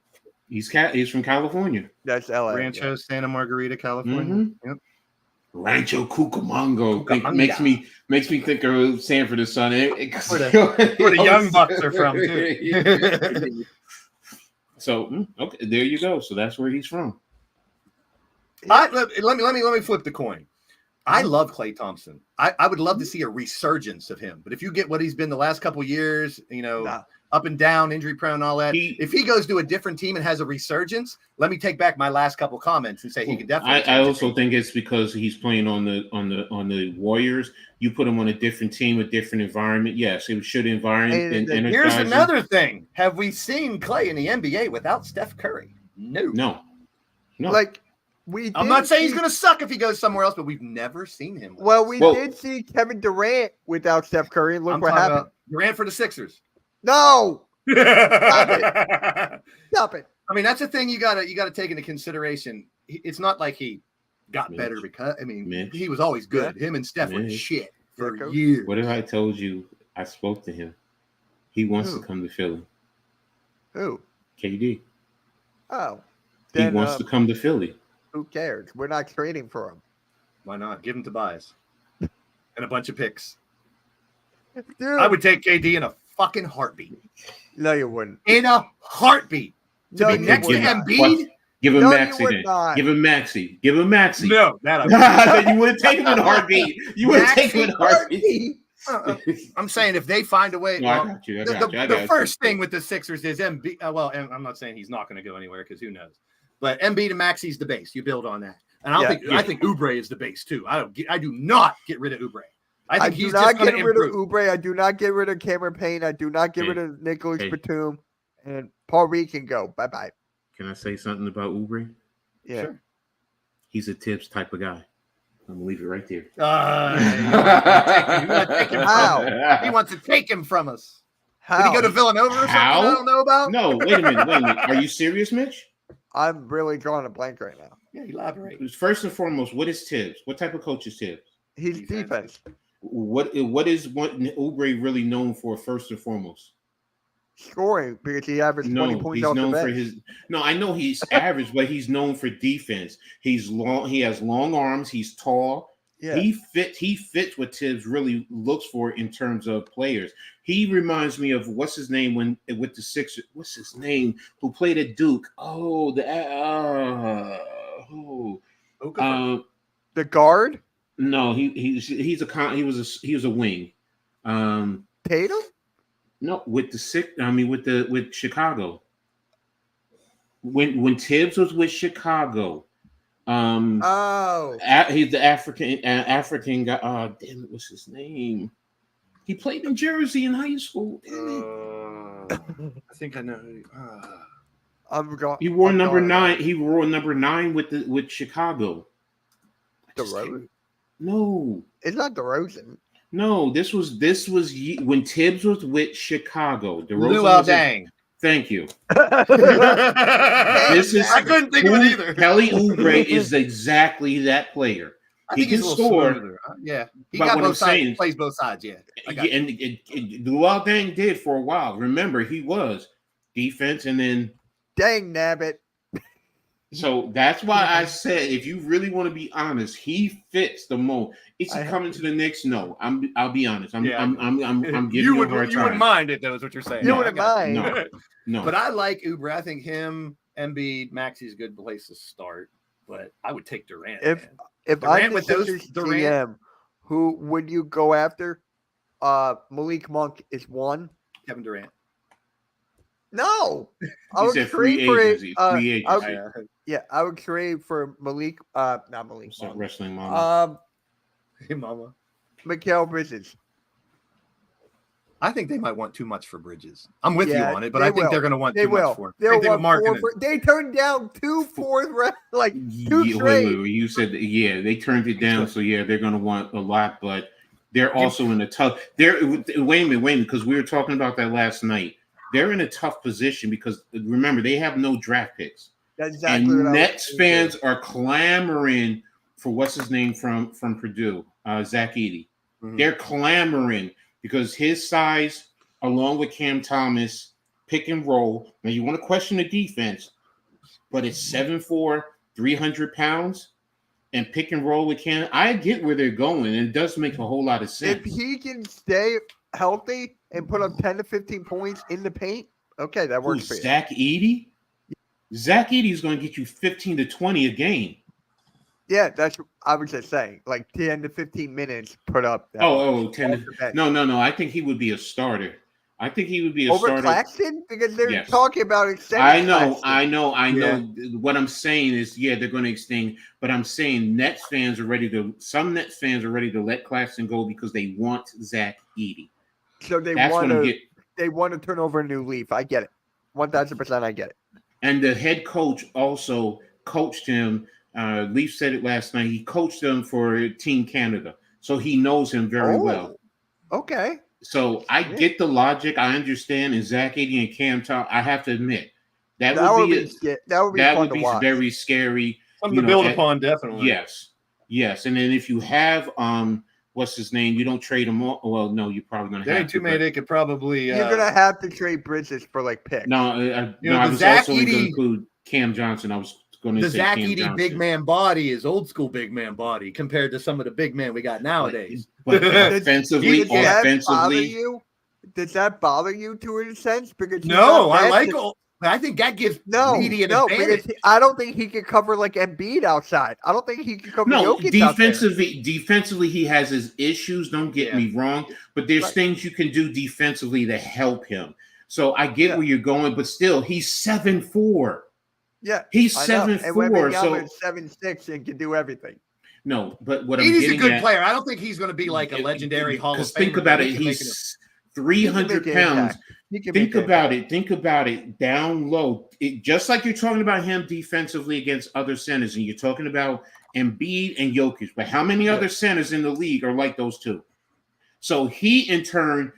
He's from California. that's LA. Rancho Santa Margarita, California. Mhm. Yep. Rancho Cucamonga. Cucamonga. Makes me think of Sanford and Son. Where the Young Bucks are from too. So okay, there you go. So that's where he's from. Let me flip the coin. I love Klay Thompson. I would love to see a resurgence of him. But if you get what he's been the last couple years, Nah. up and down, injury prone, all that. If he goes to a different team and has a resurgence, let me take back my last couple comments and say he can definitely. I also think it's because he's playing on the Warriors. You put him on a different team, a different environment. Yes, it should environment. And Here's another thing: have we seen Klay in the NBA without Steph Curry? No. No. Like I'm not saying he's going to suck if he goes somewhere else, but we've never seen him. Well, we Well- did see Kevin Durant without Steph Curry. And look I'm what talking happened. about Durant for the Sixers. No, I stop it. mean, that's the thing you gotta take into consideration. It's not like he got Mitch. better because Mitch. he was always good. Him and Steph were Mitch. shit for Yeah, Coach. years. What if I told you I spoke to him? He wants Who? to come to Philly. Who? KD. Oh, He then wants to come to Philly. who cares? We're not trading for him. Why not? Give him Tobias and a bunch of picks. Dude, I would take KD in a fucking heartbeat. No, you wouldn't. In a heartbeat. To No, be you next to would not. Embiid? Give him No, you Maxey would then. not. Give him Maxey. Give him Maxey. No, that Then you wouldn't take him in a heartbeat. You wouldn't take him in a heartbeat. I'm saying if they find a way. No, I well, got you. I the got you. I the got first thing with the Sixers is Embiid. And I'm not saying he's not going to go anywhere because who knows. But Embiid and Maxey's the base. You build on that, and I think Oubre is the base too. I do not get rid of Oubre. I I think do he's not just going get to rid of improve. Oubre. I do not get rid of Cameron Payne. I do not get Hey. rid of Nicholas Hey. Batum. And Paul Reed can go. Bye bye. Can I say something about Oubre? Yeah. Sure. He's a Tibbs type of guy. I'm gonna leave it right there. You wanna take him How? from- He wants to take him from us. Did How? he go to Villanova or something? How? I don't know about. No, wait a minute. Are you serious, Mitch? I'm really drawing a blank right now. Yeah, elaborate. First and foremost, what is Tibbs? What type of coach is Tibbs? He's Defense. defense. What is Oubre really known for? First and foremost, Scoring because he averaged 20 no, points he's off the known for bench. his. No, I know he's average, but he's known for defense. He's long. He has long arms. He's tall. Yeah. He fits what Tibbs really looks for in terms of players. He reminds me of what's his name with the Sixers. What's his name? Who played at Duke? Oh, The guard, no, he was a wing. Tatum. No, with Chicago. When Tibbs was with Chicago, Oh, he's the African guy. Damn it, what's his name? He played in Jersey in high school. Damn it. I think I know. I'm going. He wore I'm number going- 9. He wore number 9 with Chicago. DeRozan. No, It's not DeRozan. no. This was when Tibbs was with Chicago. Lou was a- Dang. Thank you. I This is couldn't think of it either. Kelly Oubre is exactly that player. I He think he's can a little score. smoother. Yeah, he But got what both I'm sides. saying- He plays both sides. Yeah, I got Yeah, and Luol Deng did for a while. Remember, he was defense, and then Dang nabbit. so that's why I said if you really want to be honest, he fits the mold. Is he I- coming to the Knicks? No, I'll be honest. I'm Yeah. giving you you a would hard you time. wouldn't mind it though, is what you're saying. You Yeah, I wouldn't got you. mind. No. But I like Oubre. I think him, Embiid, Maxi's a good place to start. But I would take Durant. If- man. If Durant I'm the with those- Sixers Durant- GM, who would you go after? Malik Monk is one. Kevin Durant. No, I He would said free trade for agency. it. Free I would- agency. Yeah, I would trade for Malik. Not Malik. What's up, Monk. wrestling mama? Hey, mama. Mikal Bridges. I think they might want too much for Bridges. I'm with Yeah, you on it, but they I think will. they're going to want They too much will. for him. They'll Same thing with want Markkanen. they turned down 2 fourth round, like two Yeah, trades. wait. You said that, yeah, they turned it down, so yeah, they're going to want a lot, but they're also in a tough. Wait a minute, because we were talking about that last night. They're in a tough position because remember they have no draft picks, That's exactly and what I was Nets thinking. fans are clamoring for what's his name from Purdue, Zach Edey. Mhm. They're clamoring because his size, along with Cam Thomas, pick and roll. Now you want to question the defense, but it's 7'4", 300 pounds, and pick and roll with Cam. I get where they're going, and it does make a whole lot of If sense. he can stay healthy and put up 10 to 15 points in the paint, okay, that works Who's for you. Zach Edey? Zach Edey is going to get you 15 to 20 a game. Yeah, that's what I was just saying. Like 10 to 15 minutes put up. that Oh, much 10 off the bench. No. I think he would be a starter. I think he would be a Over starter. Claxton? Because they're Yes. talking about extending I know. Claxton. What I'm saying is, yeah, they're going to extend, but I'm saying some Nets fans are ready to let Claxton go because they want Zach Edey. So they That's want what I'm to getting. they want to turn over a new leaf. I get it. 1000% I get it. And the head coach also coached him. Leaf said it last night. He coached him for Team Canada, so he knows him very well. Okay. So I Yeah. get the logic. I understand. And Zach Edey and Cam Thomas, I have to admit that That would would be be fun that would to be watch. very scary. Something you to know, build and- upon, definitely. Yes. And then if you have what's his name, you don't trade him all. Well, no, you're probably gonna There have ain't too to, many. but- They could probably. You're gonna have to trade Bridges for like picks. No, You know, I the was Zach also going to Edey- include Cam Johnson. I was going to The say Zach Cam Edey Johnson. big man body is old school big man body compared to some of the big men we got nowadays. But Does offensively, that bother offensively, you? Does that bother you to a sense? Because he's No, not I bad like. to- I think that gives No, Edey an no, advantage. because I don't think he could cover like Embiid outside. I don't think he could cover no, Jokic out there. defensively, he has his issues. Don't get Yeah. me wrong, but there's Right. things you can do defensively to help him. So I get Yeah. where you're going, but still, he's 7'4". Yeah, He's I know. And 7'4". Wembanyama So is 7'6" and can do everything. no, but what I'm Edey's a getting good at, player. I don't think he's going to be like a legendary Hall of Famer. because think about but it, he can make he's He 300 can make an pounds. impact. He can Think make an about it. Think about it. Down low, just like you're talking about him defensively against other centers, and you're talking about Embiid and Jokic. But how many other centers in the league are like those two? So he in turn,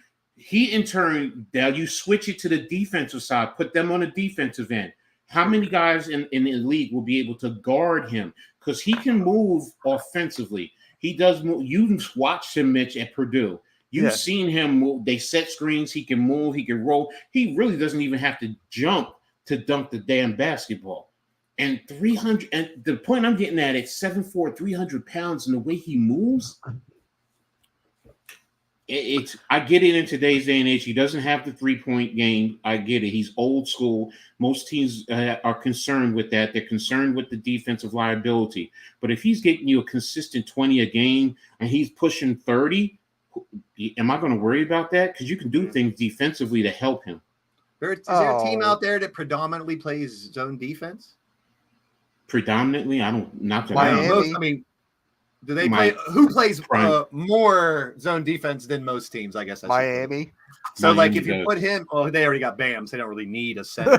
now you switch it to the defensive side, put them on the defensive end. How many guys in the league will be able to guard him? Because he can move offensively. He does move. You've watched him, Mitch, at Purdue. You've Yeah. seen him move. They set screens. He can move. He can roll. He really doesn't even have to jump to dunk the damn basketball. And 300, and the point I'm getting at, it's 7'4", 300 pounds, and the way he moves, it's I get it in today's day and age. He doesn't have the 3-point game. I get it. He's old school. Most teams are concerned with that. They're concerned with the defensive liability. But if he's getting you a consistent 20 a game and he's pushing 30, am I going to worry about that? Because you can do things defensively to help him. Is there a team out there that predominantly plays zone defense? Predominantly, I don't. Not that Miami. I mean, do they play? Who plays more zone defense than most teams? I guess. Miami. So, Miami like, if you does. put him, they already got Bam, so they don't really need a center.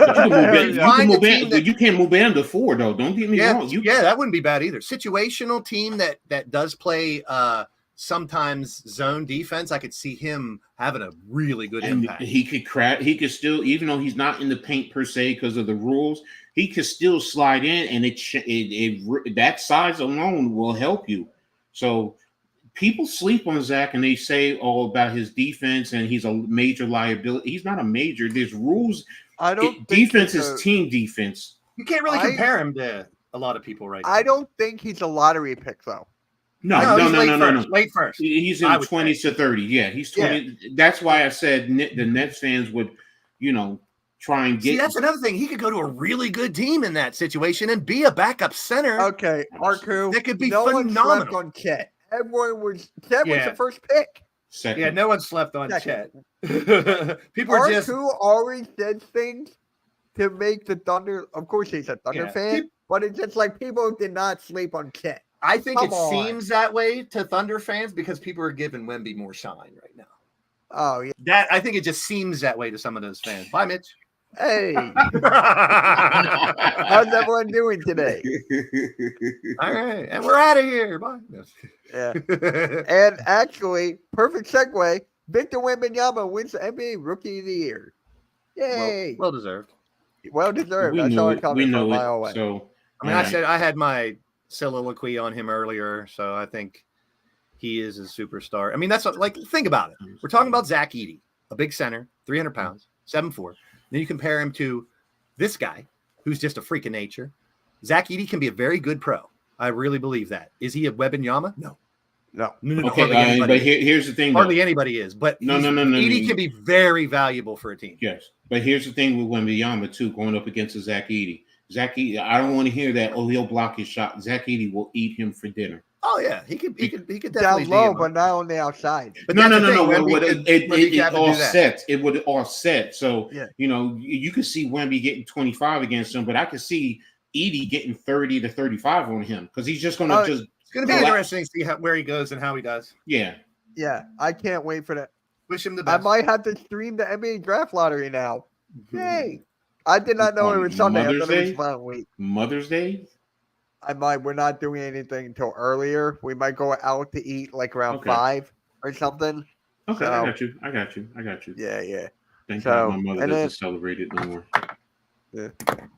You can't move Bam to 4, though. Don't get me wrong. That wouldn't be bad either. Situational team that does play sometimes zone defense. I could see him having a really good impact. He could crack. He could still, even though he's not in the paint per se because of the rules, he could still slide in, and it that size alone will help you. So people sleep on Zach, and they say all about his defense, and he's a major liability. He's not a major. There's rules. I don't. Defense is team defense. You can't really compare him to a lot of people right now. I don't think he's a lottery pick, though. No. Late first. He's in 20s to 30. Yeah, he's 20. Yeah. That's why I said the Nets fans would, try and get. See, that's another thing. He could go to a really good team in that situation and be a backup center. Okay, Arku. That could be no phenomenal. one slept on Chet. Everyone was Chet was the first pick. Second. Yeah, no one slept on Chet. People are just always said things to make the Thunder. Of course, he's a Thunder fan, but it's just like people did not sleep on Chet. I think seems that way to Thunder fans because people are giving Wemby more shine right now. Oh yeah, I think it just seems that way to some of those fans. Bye, Mitch. Hey, how's everyone doing today? All right, and we're out of here. Bye. Yeah, and actually, perfect segue. Victor Wembanyama wins the NBA Rookie of the Year. Yay! Well deserved. Well deserved. I saw it coming from a mile away. So, I mean, I had my soliloquy on him earlier, so I think he is a superstar. I mean, that's like, think about it. We're talking about Zach Edey, a big center, 300 pounds, 7'4". Then you compare him to this guy who's just a freak of nature. Zach Edey can be a very good pro. I really believe that. Is he a Wembanyama? No. Okay, but here's the thing. Hardly anybody is, but Edey can be very valuable for a team. Yes, but here's the thing with Wembanyama too, going up against Zach Edey. Zach Edey, I don't want to hear that. Oh, he'll block his shot. Zach Edey will eat him for dinner. Oh yeah, he could definitely down low, but not on the outside. But no. It offsets. It would offset. So you could see Wemby getting 25 against him, but I could see Edey getting 30 to 35 on him because he's just going to just. It's going to be interesting to see where he goes and how he does. Yeah. Yeah, I can't wait for that. Wish him the best. I might have to stream the NBA draft lottery now. Yay! I did not know it was Sunday. I thought it was final week. Mother's Day. We're not doing anything until earlier. We might go out to eat like around 5 or something. Okay, I got you. Yeah. Thank God my mother doesn't celebrate it no more. Yeah.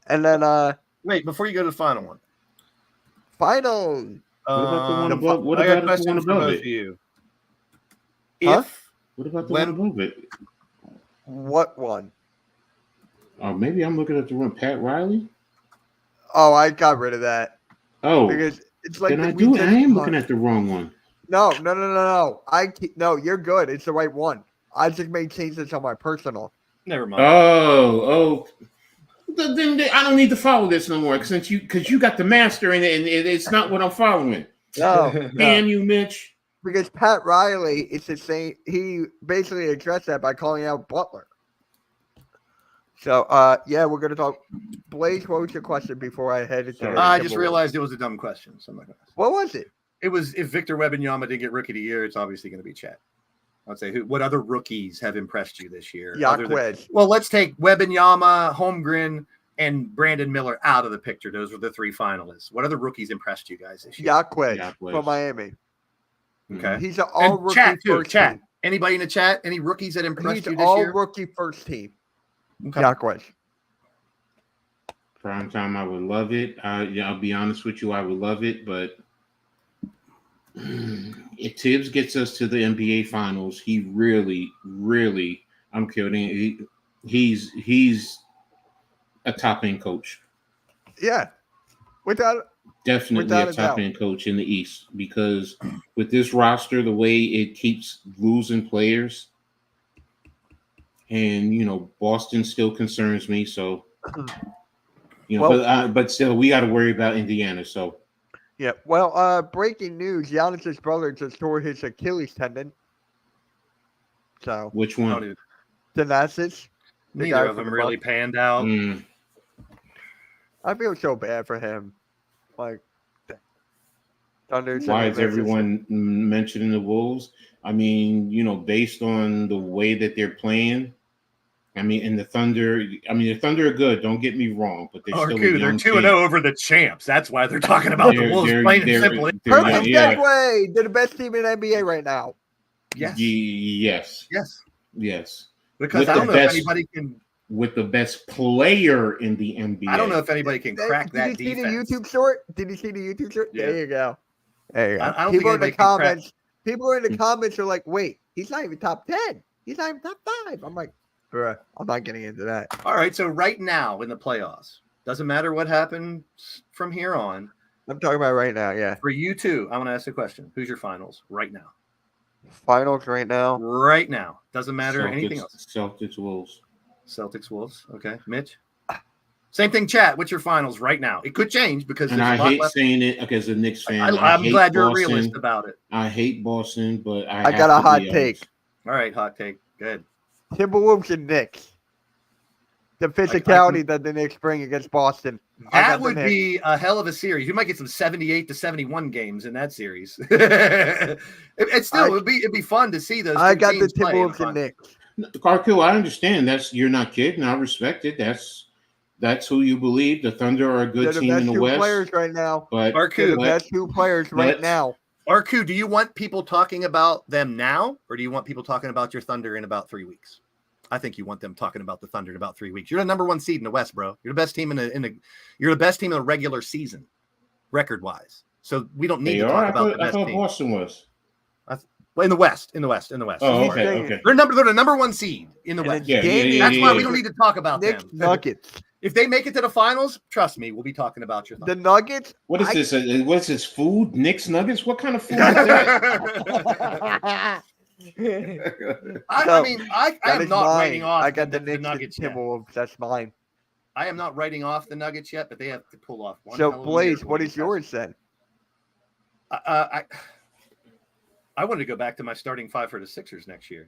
And then wait, before you go to the final one. Final. What about the one above? What about the one above it? You. What about the one above it? What one? Maybe I'm looking at the one. Pat Riley. Oh, I got rid of that. Oh, because it's like I am looking at the wrong one. No. No, you're good. It's the right one. I just made changes on my personal. Never mind. Oh. Then I don't need to follow this no more because you got the master and it's not what I'm following. No. Damn you, Mitch. Because Pat Riley, it's the same. He basically addressed that by calling out Butler. So, we're going to talk. Blaze, what was your question before I headed to I just realized it was a dumb question. So I'm not gonna what was it? It was if Victor Wembanyama didn't get Rookie of the Year, it's obviously going to be Chet. I'd say what other rookies have impressed you this year? Well, let's take Wembanyama, Holmgren, and Brandon Miller out of the picture. Those were the 3 finalists. What other rookies impressed you guys this year? Jaquez from Miami. Okay. He's an all-rookie first team. Anybody in the chat? Any rookies that impressed you this year? He's all-rookie first team. Okay. Jaquez. Prime time, I would love it. I'll be honest with you, I would love it, but if Tibbs gets us to the NBA Finals, he really, I'm kidding. He's a top end coach. Yeah, Definitely Without a a top doubt. end coach in the East, because with this roster, the way it keeps losing players, and Boston still concerns me. So Well- but still, we got to worry about Indiana. So Yeah. Well, breaking news: Giannis's brother just tore his Achilles tendon. So which I don't one? even- Thanasis, the Neither guy of from them the really Bucks. panned out. I feel so bad for him. Like, Thunder. Why is everyone mentioning the Wolves? I mean, based on the way that they're playing. I mean, and the Thunder. I mean, the Thunder are good. Don't get me wrong, but they're still a They're young 2-0 team. over the champs. That's why they're talking about the Wolves, plain and simply. Perfect yeah. segue. They're the best team in NBA right now. Yes. Yes. Yes. Because With I don't the know if best- anybody can. With the best player in the NBA. I don't know if anybody can crack that Did you see defense. the YouTube short? Did you see the YouTube short? Yeah. There you go. There you go. I don't People think in the anybody can crack- comments. People in the comments are like, "Wait, he's not even top 10. He's not even top 5." I'm like, bruh, I'm not getting into that. All right, so right now in the playoffs, doesn't matter what happens from here on. I'm talking about right now. Yeah, For you two, I want to ask a question. Who's your finals right now? finals right now. Right now. Doesn't matter anything else. Celtics, Wolves. Celtics, Wolves. Okay. Mitch? Same thing, chat. What's your finals right now? It could change because And there's I a lot hate left. saying it as a Knicks fan. I'm hate glad you're a Boston. realist about it. I hate Boston, but I have got a to hot be take. honest. All right, hot take. Good. Timberwolves and Knicks. The physicality that the Knicks bring against Boston. I That got the would Knicks. be a hell of a series. You might get some 78 to 71 games in that series. It still it'd be fun to see those. I two got the teams play in Timberwolves fun. and Knicks. Carku, I understand. You're not kidding. I respect it. That's who you believe. The Thunder are a good They're the team best in the two West. players right now. But They're the Arku, best two players right let's- now. Arku, do you want people talking about them now, or do you want people talking about your Thunder in about 3 weeks? I think you want them talking about the Thunder in about 3 weeks. You're the number one seed in the West, bro. You're the best team you're the best team in the regular season, record wise. So we don't need they to are. talk about the I best thought team. Boston was. Well, in the West. Oh, He's okay, saying- okay. They're the number one seed in the And West. it's Yeah, Damian That's why we yeah. don't need to talk about Knicks them. Nuggets. If they make it to the finals, trust me, we'll be talking about your The Thunder. Nuggets. What is this? What is this? Food? Knicks Nuggets? What kind of food is that? I mean, I That am is not mine. writing off I got the the Knicks Nuggets and yet. Timberwolves. That's mine. I am not writing off the Nuggets yet, but they have to pull off one. So, hell of a Blaze, miracle what to is get yours then? past- I wanted to go back to my starting five for the Sixers next year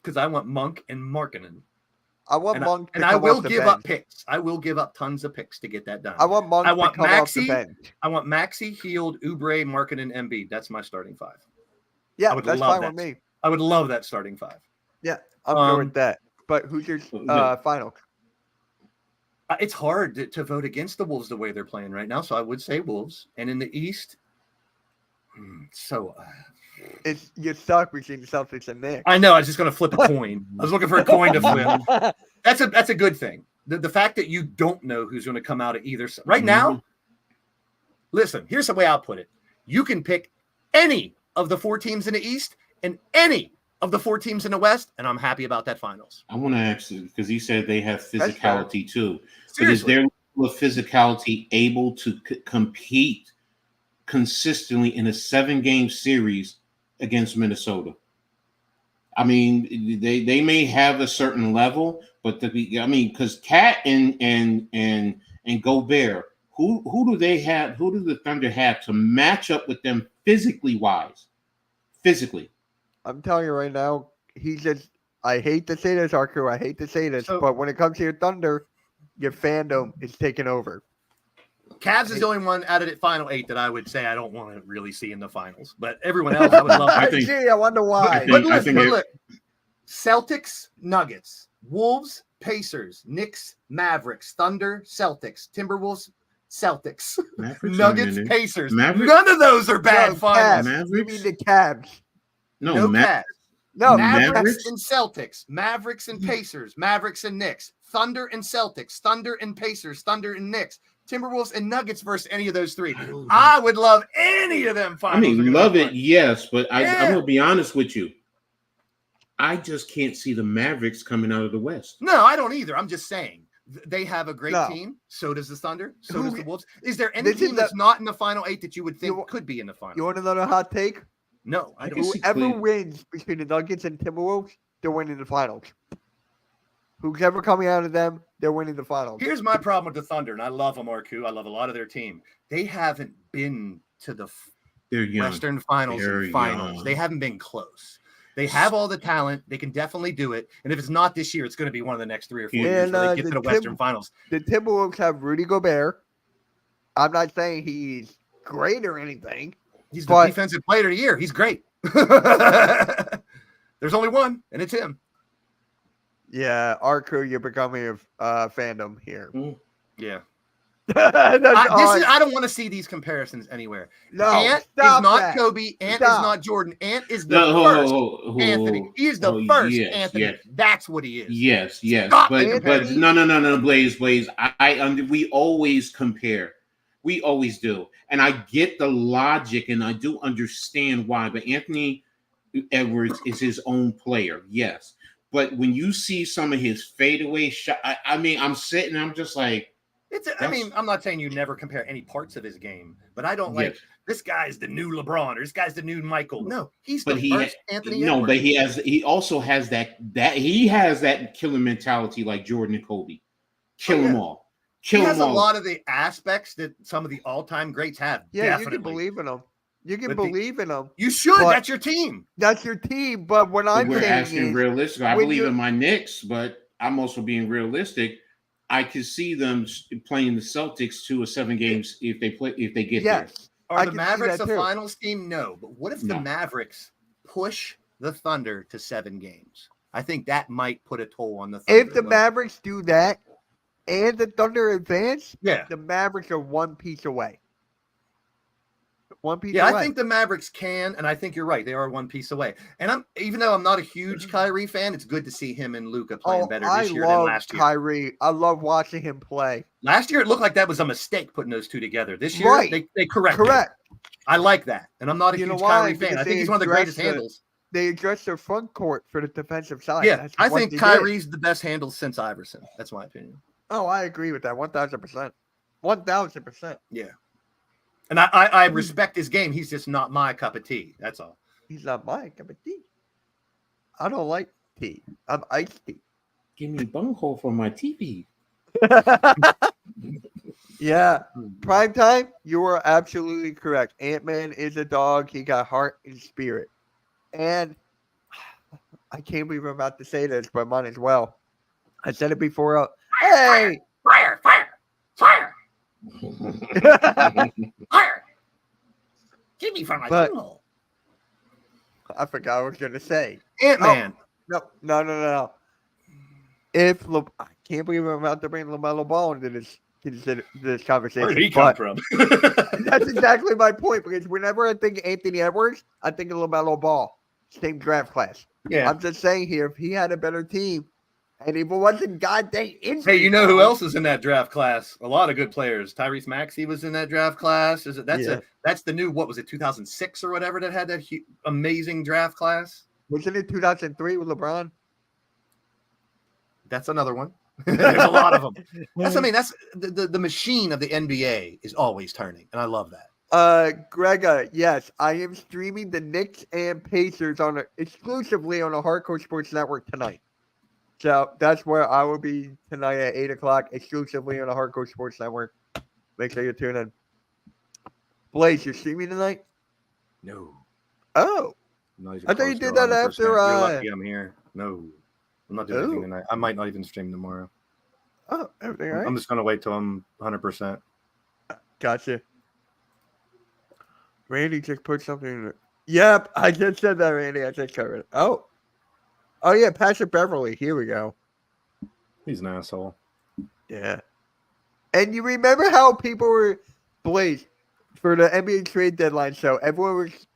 because I want Monk and Markkanen. I want And, Monk to I come will off the give bench. up picks. I will give up tons of picks to get that done. I want Monk I want to come off the Maxey. bench. I want Maxey, Heald, Oubre, Markkanen, Embiid. That's my starting five. Yeah, I would that's love fine with that. me. I would love that starting five. Yeah, I'm good Um, with that. But who's your final? It's hard to vote against the Wolves the way they're playing right now, so I would say Wolves. And in the East, It's you're stuck between the Celtics and Knicks. I know I was just going to flip a coin. I was looking for a coin to flip. That's a good thing. The fact that you don't know who's going to come out of either side. Right now, listen, here's the way I'll put it. You can pick any of the four teams in the East and any of the four teams in the West, and I'm happy about that finals. I want to ask you, because he said they have That's physicality too. But is Seriously. their level of physicality able to compete consistently in a 7-game series against Minnesota? I mean, they may have a certain level, but because Cat and Gobert, who do they have? Who do the Thunder have to match up with them physically wise? Physically, I'm telling you right now, he's just. I hate to say this, Arku. I hate to say this, So- but when it comes to your Thunder, your fandom is taking over. Cavs is the only one out of the final 8 that I would say I don't want to really see in the finals. But everyone else, I would love I to. think- Gee, I wonder why. think- But listen, it- look, Celtics, Nuggets, Wolves, Pacers, Knicks, Mavericks, Thunder, Celtics, Timberwolves, Celtics, Mavericks Nuggets, aren't in it. Pacers. Mavericks- None of those are bad No, finals. Cavs. You Mavericks? mean the Cavs? No, No Ma- Cavs. No, Mavericks, Mavericks? and Celtics, Mavericks and Pacers, Mavericks and Knicks, Thunder and Celtics, Thunder and Pacers, Thunder and Knicks, Timberwolves and Nuggets versus any of those three. I would love any of them I finals. are mean, gonna love be it, fun. yes, but I'm Yeah. gonna be honest with you. I just can't see the Mavericks coming out of the West. No, I don't either. I'm just saying They have a great No. team. So does the Thunder. So Who- does the Wolves. Is there any This is team that's not in the final 8 that you would think You- could be in the final? You want another hot take? No, I don't. can see Whoever Cleveland. wins between the Nuggets and Timberwolves, they're winning the finals. Who's ever coming out of them, they're winning the finals. Here's my problem with the Thunder, and I love them, Arku. I love a lot of their team. They haven't been to the They're young. Western Finals Very and Finals. young. They haven't been close. They have all the talent. They can definitely do it. And if it's not this year, it's going to be one of the next 3 or 4 years And, where they get the to the Western Finals. The Timberwolves have Rudy Gobert. I'm not saying he's great or anything. He's but- the defensive player of the year. He's great. There's only one, and it's him. Yeah, our crew, you're becoming a fandom here. Yeah. That's I don't want to see these comparisons anywhere. no, Ant is stop not that. Kobe. Ant Stop. is not Jordan. Ant is the No, first Anthony. He is the first yes, Anthony. yes. That's what he is. Yes, yes, Stop but it, but Anthony. no, Blaze. We always compare. We always do, and I get the logic, and I do understand why. But Anthony Edwards is his own player, yes. But when you see some of his fadeaway shot, I mean, I'm sitting, I'm just like, I mean, I'm not saying you never compare any parts of his game, but I don't like yes. this guy's the new LeBron or this guy's the new Michael. No, he's But the he first Anthony no, Edwards. but he also has that he has that killer mentality like Jordan and Kobe. Kill them all. He Kill has them a all. lot of the aspects that some of the all-time greats have. Yeah, definitely. you can believe in them. You can But the- believe in them. You should. But- That's your team. That's your team. But what But I'm we're saying asking is, realistic. I when believe you- in my Knicks, but I'm also being realistic. I could see them playing the Celtics to a 7 games if they get there. yes, Are I the can see Mavericks that a too. finals team? No. But what if the No. Mavericks push the Thunder to 7 games? I think that might put a toll on the Thunder. If the Mavericks do that and the Thunder advance, yeah. the Mavericks are one piece away. One piece Yeah, away. I think the Mavericks can, and I think you're right. They are one piece away. And even though I'm not a huge Kyrie fan, it's good to see him and Luka playing better I this year than love last year. Kyrie. I love watching him play. Last year, it looked like that was a mistake putting those two together. This year, Right. they corrected it. Correct. I like that, and I'm not a You know huge why? Kyrie fan. I Because think they he's one of the greatest addressed handles. They addressed their front court for the defensive side. Yeah, That's I what think they did. Kyrie's the best handle since Iverson. That's my opinion. Oh, I agree with that. 1,000%. 1,000%. Yeah, and I respect his game. He's just not my cup of tea. That's all. He's not my cup of tea. I don't like tea. I'm iced tea. Give me a bunghole for my TV. Yeah. Prime time, you are absolutely correct. Ant-Man is a dog. He got heart and spirit. And I can't believe I'm about to say this, but mine as well. I said it before. Hey! Fire! Fire! Give me from my But- hole. I forgot what I was going to say. Ant-Man. No. If I can't believe I'm about to bring LaMelo Ball into this conversation. Where did he come but from? that's exactly my point, because whenever I think Anthony Edwards, I think of LaMelo Ball. Same draft class. Yeah. I'm just saying here, if he had a better team, and if it wasn't goddamn injury, Hey, you know who else is in that draft class? A lot of good players. Tyrese Maxey was in that draft class. That's the new, what was it, 2006 or whatever, that had that amazing draft class? Wasn't it 2003 with LeBron? That's another one. There's a lot of them. That's the machine of the NBA is always turning, and I love that. Grega, yes, I am streaming the Knicks and Pacers exclusively on the Hardcore Sports Network tonight. So that's where I will be tonight at 8 o'clock, exclusively on the Hardcore Sports Network. Make sure you tune in. Blaze, you're streaming tonight? No. Oh, Not even I thought you close did to that 100%. after, You're lucky I'm here. No. I'm not doing anything Ooh. tonight. I might not even stream tomorrow. everything all right? I'm just going to wait till I'm 100%. Gotcha. Randy just put something in it. Yep, I just said that, Randy. I just covered it. Oh, yeah, Patrick Beverly. Here we go. He's an asshole. Yeah. And you remember how people were, Blaze, for the NBA trade deadline show, everyone was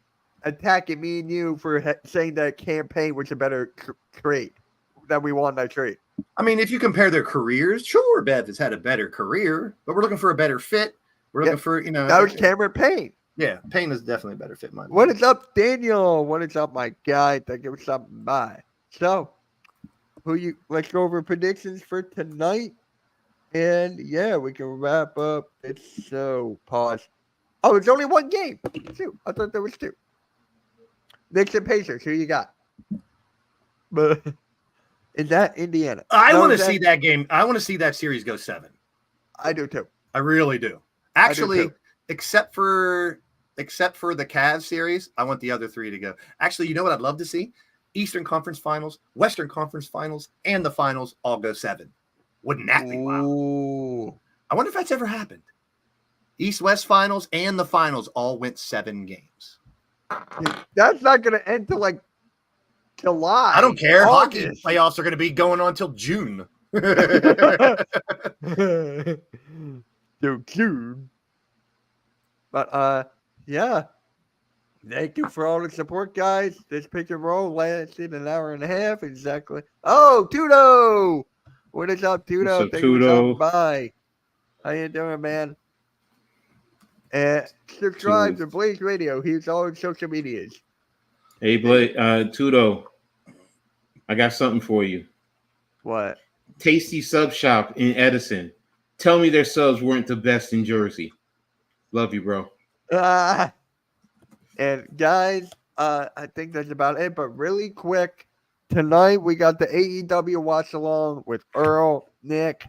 attacking me and you for saying that campaign was a better trade, that we won that trade. I mean, if you compare their careers, sure, Bev has had a better career, but we're looking for a better fit. We're looking for, That was Cameron Payne. Yeah, Payne is definitely a better fit, in my What opinion. is up, Daniel? What is up, my guy? Thank you for stopping by. So, let's go over predictions for tonight. And yeah, we can wrap up this show. Pause. Oh, it's only one game. Two. I thought there was two. Knicks and Pacers. Who you got? But is that Indiana? I No, want to is that- see that game. I want to see that series go 7. I do too. I really do. Actually, too. except for the Cavs series, I want the other 3 to go. Actually, you know what I'd love to see? Eastern Conference Finals, Western Conference Finals, and the Finals all go 7. Wouldn't that be wild? Ooh. I wonder if that's ever happened. East-West Finals and the Finals all went 7 games. That's not going to end till like July. I don't care. Hockey August. playoffs are going to be going on till June. So cute. But yeah. Thank you for all the support, guys. This pick and roll lasted an hour and a half exactly. Oh, Tudo! What is up, Tudo? What's up, Thank you for Tudo? stopping by. How you doing, man? And subscribe to Blaze Radio. He's on social medias. Hey, Blake, Tudo, I got something for you. What? Tasty Sub Shop in Edison. Tell me their subs weren't the best in Jersey. Love you, bro. And guys, I think that's about it. But really quick, tonight we got the AEW watch along with Earl, Nick,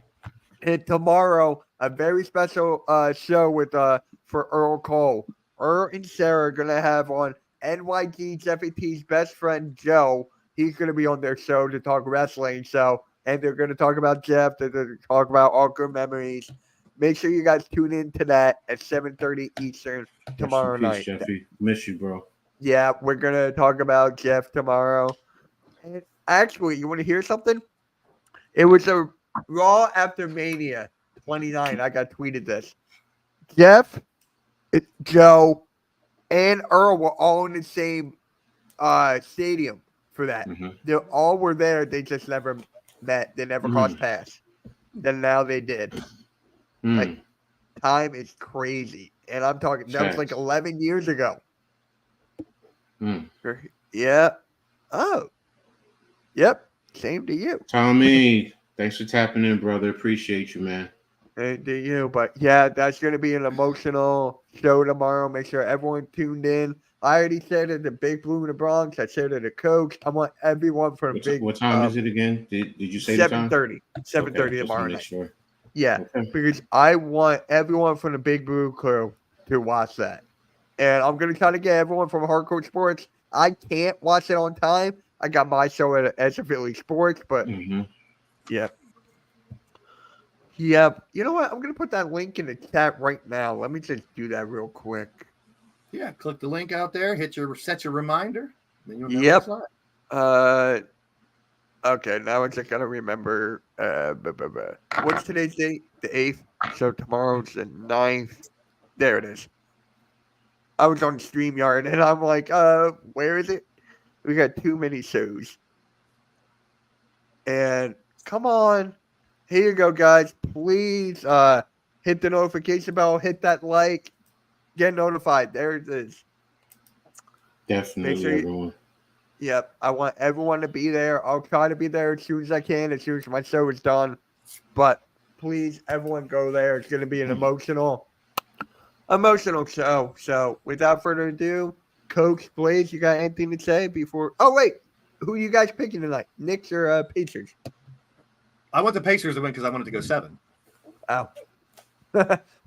and tomorrow a very special show with for Earl Cole. Earl and Sarah are gonna have on NYG Jeffy T's best friend Joe. He's gonna be on their show to talk wrestling. So, and they're gonna talk about Jeff. They're gonna talk about all good memories. Make sure you guys tune in to that at 7:30 Eastern tomorrow night. Jeffy. Miss you, bro. Yeah, we're gonna talk about Jeff tomorrow. And actually, you want to hear something? It was a Raw after Mania 29. I got tweeted this. Jeff, Joe, and Earl were all in the same stadium for that. Mm-hmm. They all were there. They just never met. They never crossed paths. Then now they did. Like, time is crazy. And I'm talking, that was like 11 years ago. Yeah. Oh. Yep. Same to you. Tommy, thanks for tapping in, brother. Appreciate you, man. And to you. But yeah, that's going to be an emotional show tomorrow. Make sure everyone tuned in. I already said it, the Big Blue in the Bronx. I said it, the coach. I want everyone from Big. What time is it again? Did you say the time? 7:30. 7:30 Okay, tomorrow night. sure. Yeah, Okay. because I want everyone from the Big Blue crew to watch that. And I'm going to try to get everyone from Hardcore Sports. I can't watch it on time. I got my show at Edge Philly Sports, but yeah. Yeah. You know what? I'm going to put that link in the chat right now. Let me just do that real quick. Yeah, click the link out there, set your reminder. Then you'll know what's live. Okay, now I just gotta remember. What's today's date? The 8th. So tomorrow's the 9th. There it is. I was on StreamYard and I'm like, where is it? We got too many shows. And come on. Here you go, guys. Please hit the notification bell, hit that like, get notified. There it is. Definitely, sure everyone. Yep, I want everyone to be there. I'll try to be there as soon as I can, as soon as my show is done. But please, everyone go there. It's going to be an emotional show. So without further ado, Coach Blaze, you got anything to say before? Oh, wait. Who are you guys picking tonight? Knicks or Pacers? I want the Pacers to win because I wanted to go 7. Oh.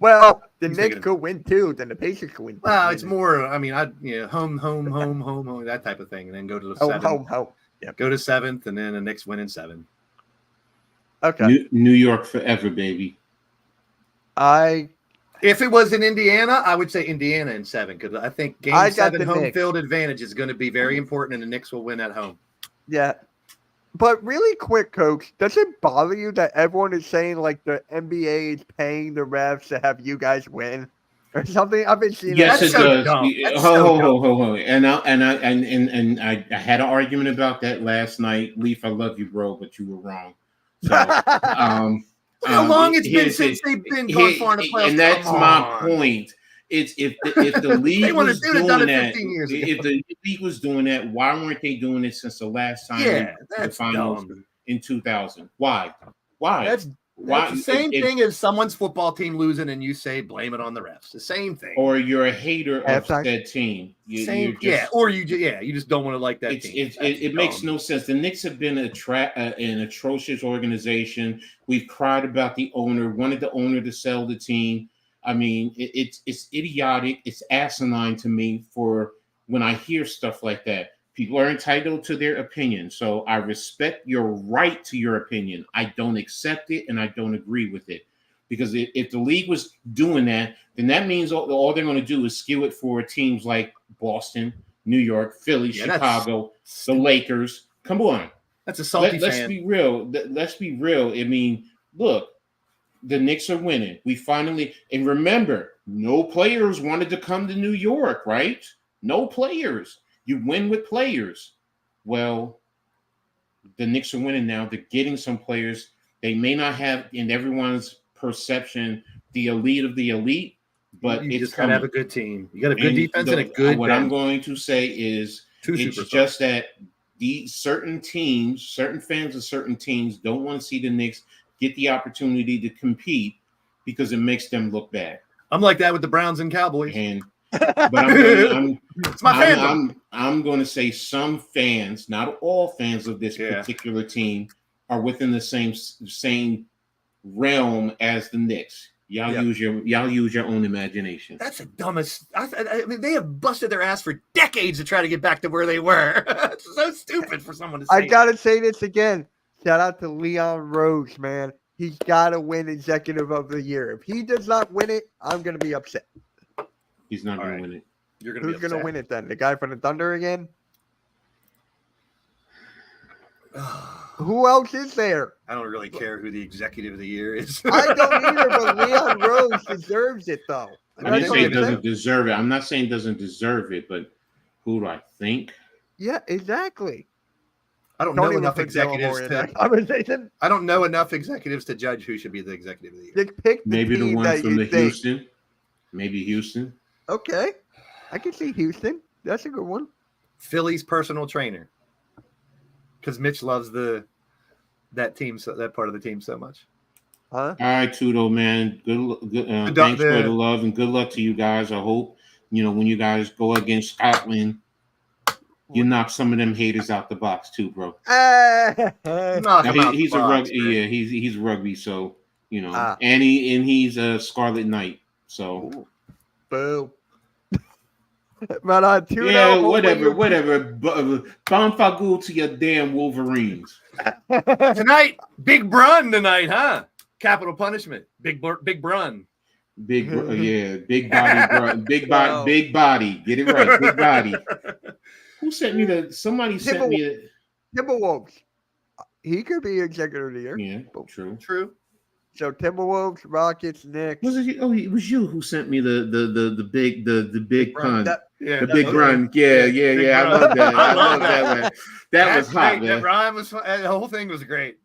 Well, the He's Knicks thinking- could win too. Then the Pacers could win. Well, it's more. I mean, home, that type of thing, and then go to the 7th. Home. Yep. Go to 7th, and then the Knicks win in 7. Okay. New York forever, baby. If it was in Indiana, I would say Indiana in 7 because I think Game I got 7 the home Knicks. field advantage is going to be very important, and the Knicks will win at home. Yeah. But really quick, Coach, does it bother you that everyone is saying like the NBA is paying the refs to have you guys win or something? I've been seeing Yes, that. it That's so does. dumb. That's so Ho. And I had an argument about that last night. Leaf, I love you, bro, but you were wrong. So, How long it's been since they've been gone far in the playoffs? and that's Come my on. point. It's if the league wanna was do it, doing done it that, 15 years ago. if the league was doing that, why weren't they doing it since the last time Yeah, the that's finals dumb. in 2000? Why? That's Why? It's the same thing as someone's football team losing and you say blame it on the refs. The same thing. Or you're a hater of Halftime. that team. Same, or you just don't want to like that team. It makes no sense. The Knicks have been an atrocious organization. We've cried about the owner, wanted the owner to sell the team. I mean, it's idiotic. It's asinine to me for when I hear stuff like that. People are entitled to their opinion. So I respect your right to your opinion. I don't accept it and I don't agree with it. Because if the league was doing that, then that means all they're going to do is skew it for teams like Boston, New York, Philly, Chicago, the Lakers. Come on. That's a salty fan. Let's be real. Let's be real. I mean, look, the Knicks are winning. We finally, and remember, no players wanted to come to New York, right? No players. You win with players. Well, the Knicks are winning now. They're getting some players. They may not have, in everyone's perception, the elite of the elite, but you it's just gotta have a good team. You got a good defense and a good. What I'm going to say is, it's just that these certain teams, certain fans of certain teams, don't want to see the Knicks get the opportunity to compete because it makes them look bad. I'm like that with the Browns and Cowboys. But it's my fandom. I'm going to say some fans, not all fans of this particular team, are within the same realm as the Knicks. Y'all use your own imagination. That's the dumbest. I mean, they have busted their ass for decades to try to get back to where they were. It's so stupid for someone to say. I gotta say this again. Shout out to Leon Rose, man. He's got to win Executive of the Year. If he does not win it, I'm going to be upset. He's not going to win it. Who's going to win it then? The guy from the Thunder again? Who else is there? I don't really care who the Executive of the Year is. I don't either, but Leon Rose deserves it, though. I didn't say he doesn't deserve it. I'm not saying doesn't deserve it, but who do I think? Yeah, exactly. I don't know enough executives to. I don't know enough executives to judge who should be the Executive of the Year. Pick maybe the one from the Houston. Maybe Houston. Okay, I can see Houston. That's a good one. Philly's personal trainer, because Mitch loves that team, that part of the team so much. All right, Tudo, man. Good. Thanks for the love and good luck to you guys. I hope when you guys go against Scotland, you knock some of them haters out the box too, bro. He's a rugby. Yeah, he's rugby. So and he's a Scarlet Knight. So, boom. But whatever. Bonfagul to your damn Wolverines. Tonight, Big Brun tonight, huh? Capital punishment. Big Brun. Big body, big body. Get it right, big body. Who sent me the? Somebody sent me the Timberwolves. He could be Executive of the Year. Yeah, true. So Timberwolves, Rockets, Knicks. It was you who sent me the big pun. The big run. Yeah. I love that. I love that one. That was hot, man. That rhyme was. The whole thing was great.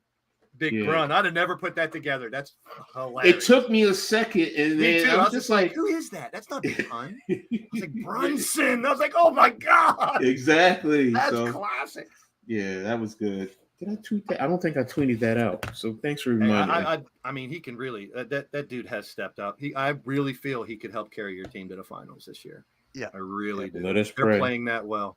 Big run. I'd have never put that together. That's hilarious. It took me a second, and then I was just like, "Who is that? That's not Big Pun." I was like, Brunson. I was like, "Oh my god!" Exactly. That's classic. Yeah, that was good. Did I tweet that? I don't think I tweeted that out. So thanks for reminding me. I mean, he can really. That dude has stepped up. I really feel he could help carry your team to the finals this year. Yeah, I really do. Let us They're pray. playing that well.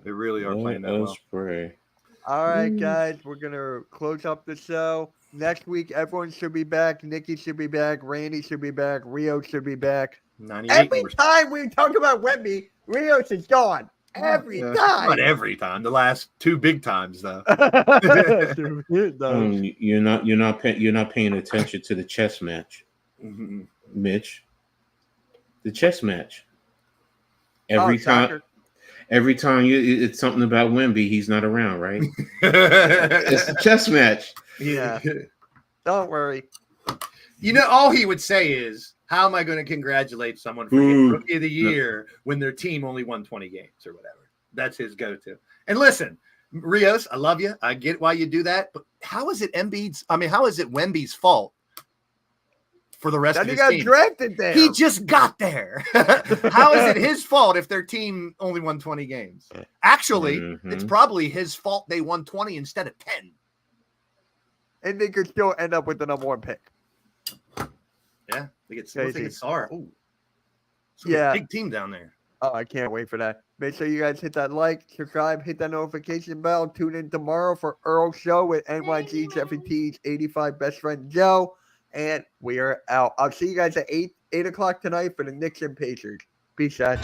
They really are playing that well. Let us pray. All right, guys, we're going to close up the show. Next week, everyone should be back. Nikki should be back. Randy should be back. Rio should be back. Every time we talk about Wemby, Rios is gone. Every time. Not every time. The last two big times, though. You're not paying attention to the chess match, Mitch. The chess match. Every time it's something about Wemby, he's not around, right? It's a chess match. Yeah. Don't worry. All he would say is, how am I going to congratulate someone for getting Rookie of the Year when their team only won 20 games or whatever? That's his go-to. And listen, Rios, I love you. I get why you do that. But how is it Wemby's fault for the rest of his team? He got drafted there. He just got there. How is it his fault if their team only won 20 games? Actually, it's probably his fault they won 20 instead of 10. and they could still end up with the number 1 pick. Yeah, they get Crazy. Sarr. Oh, Yeah. big team down there. Oh, I can't wait for that. Make sure you guys hit that like, subscribe, hit that notification bell. Tune in tomorrow for Earl's show with NYG Jeffy T's 85 best friend Joe. And we are out. I'll see you guys at 8 o'clock tonight for the Knicks and Pacers. Peace out.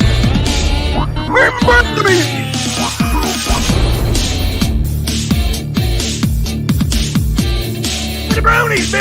The brownies,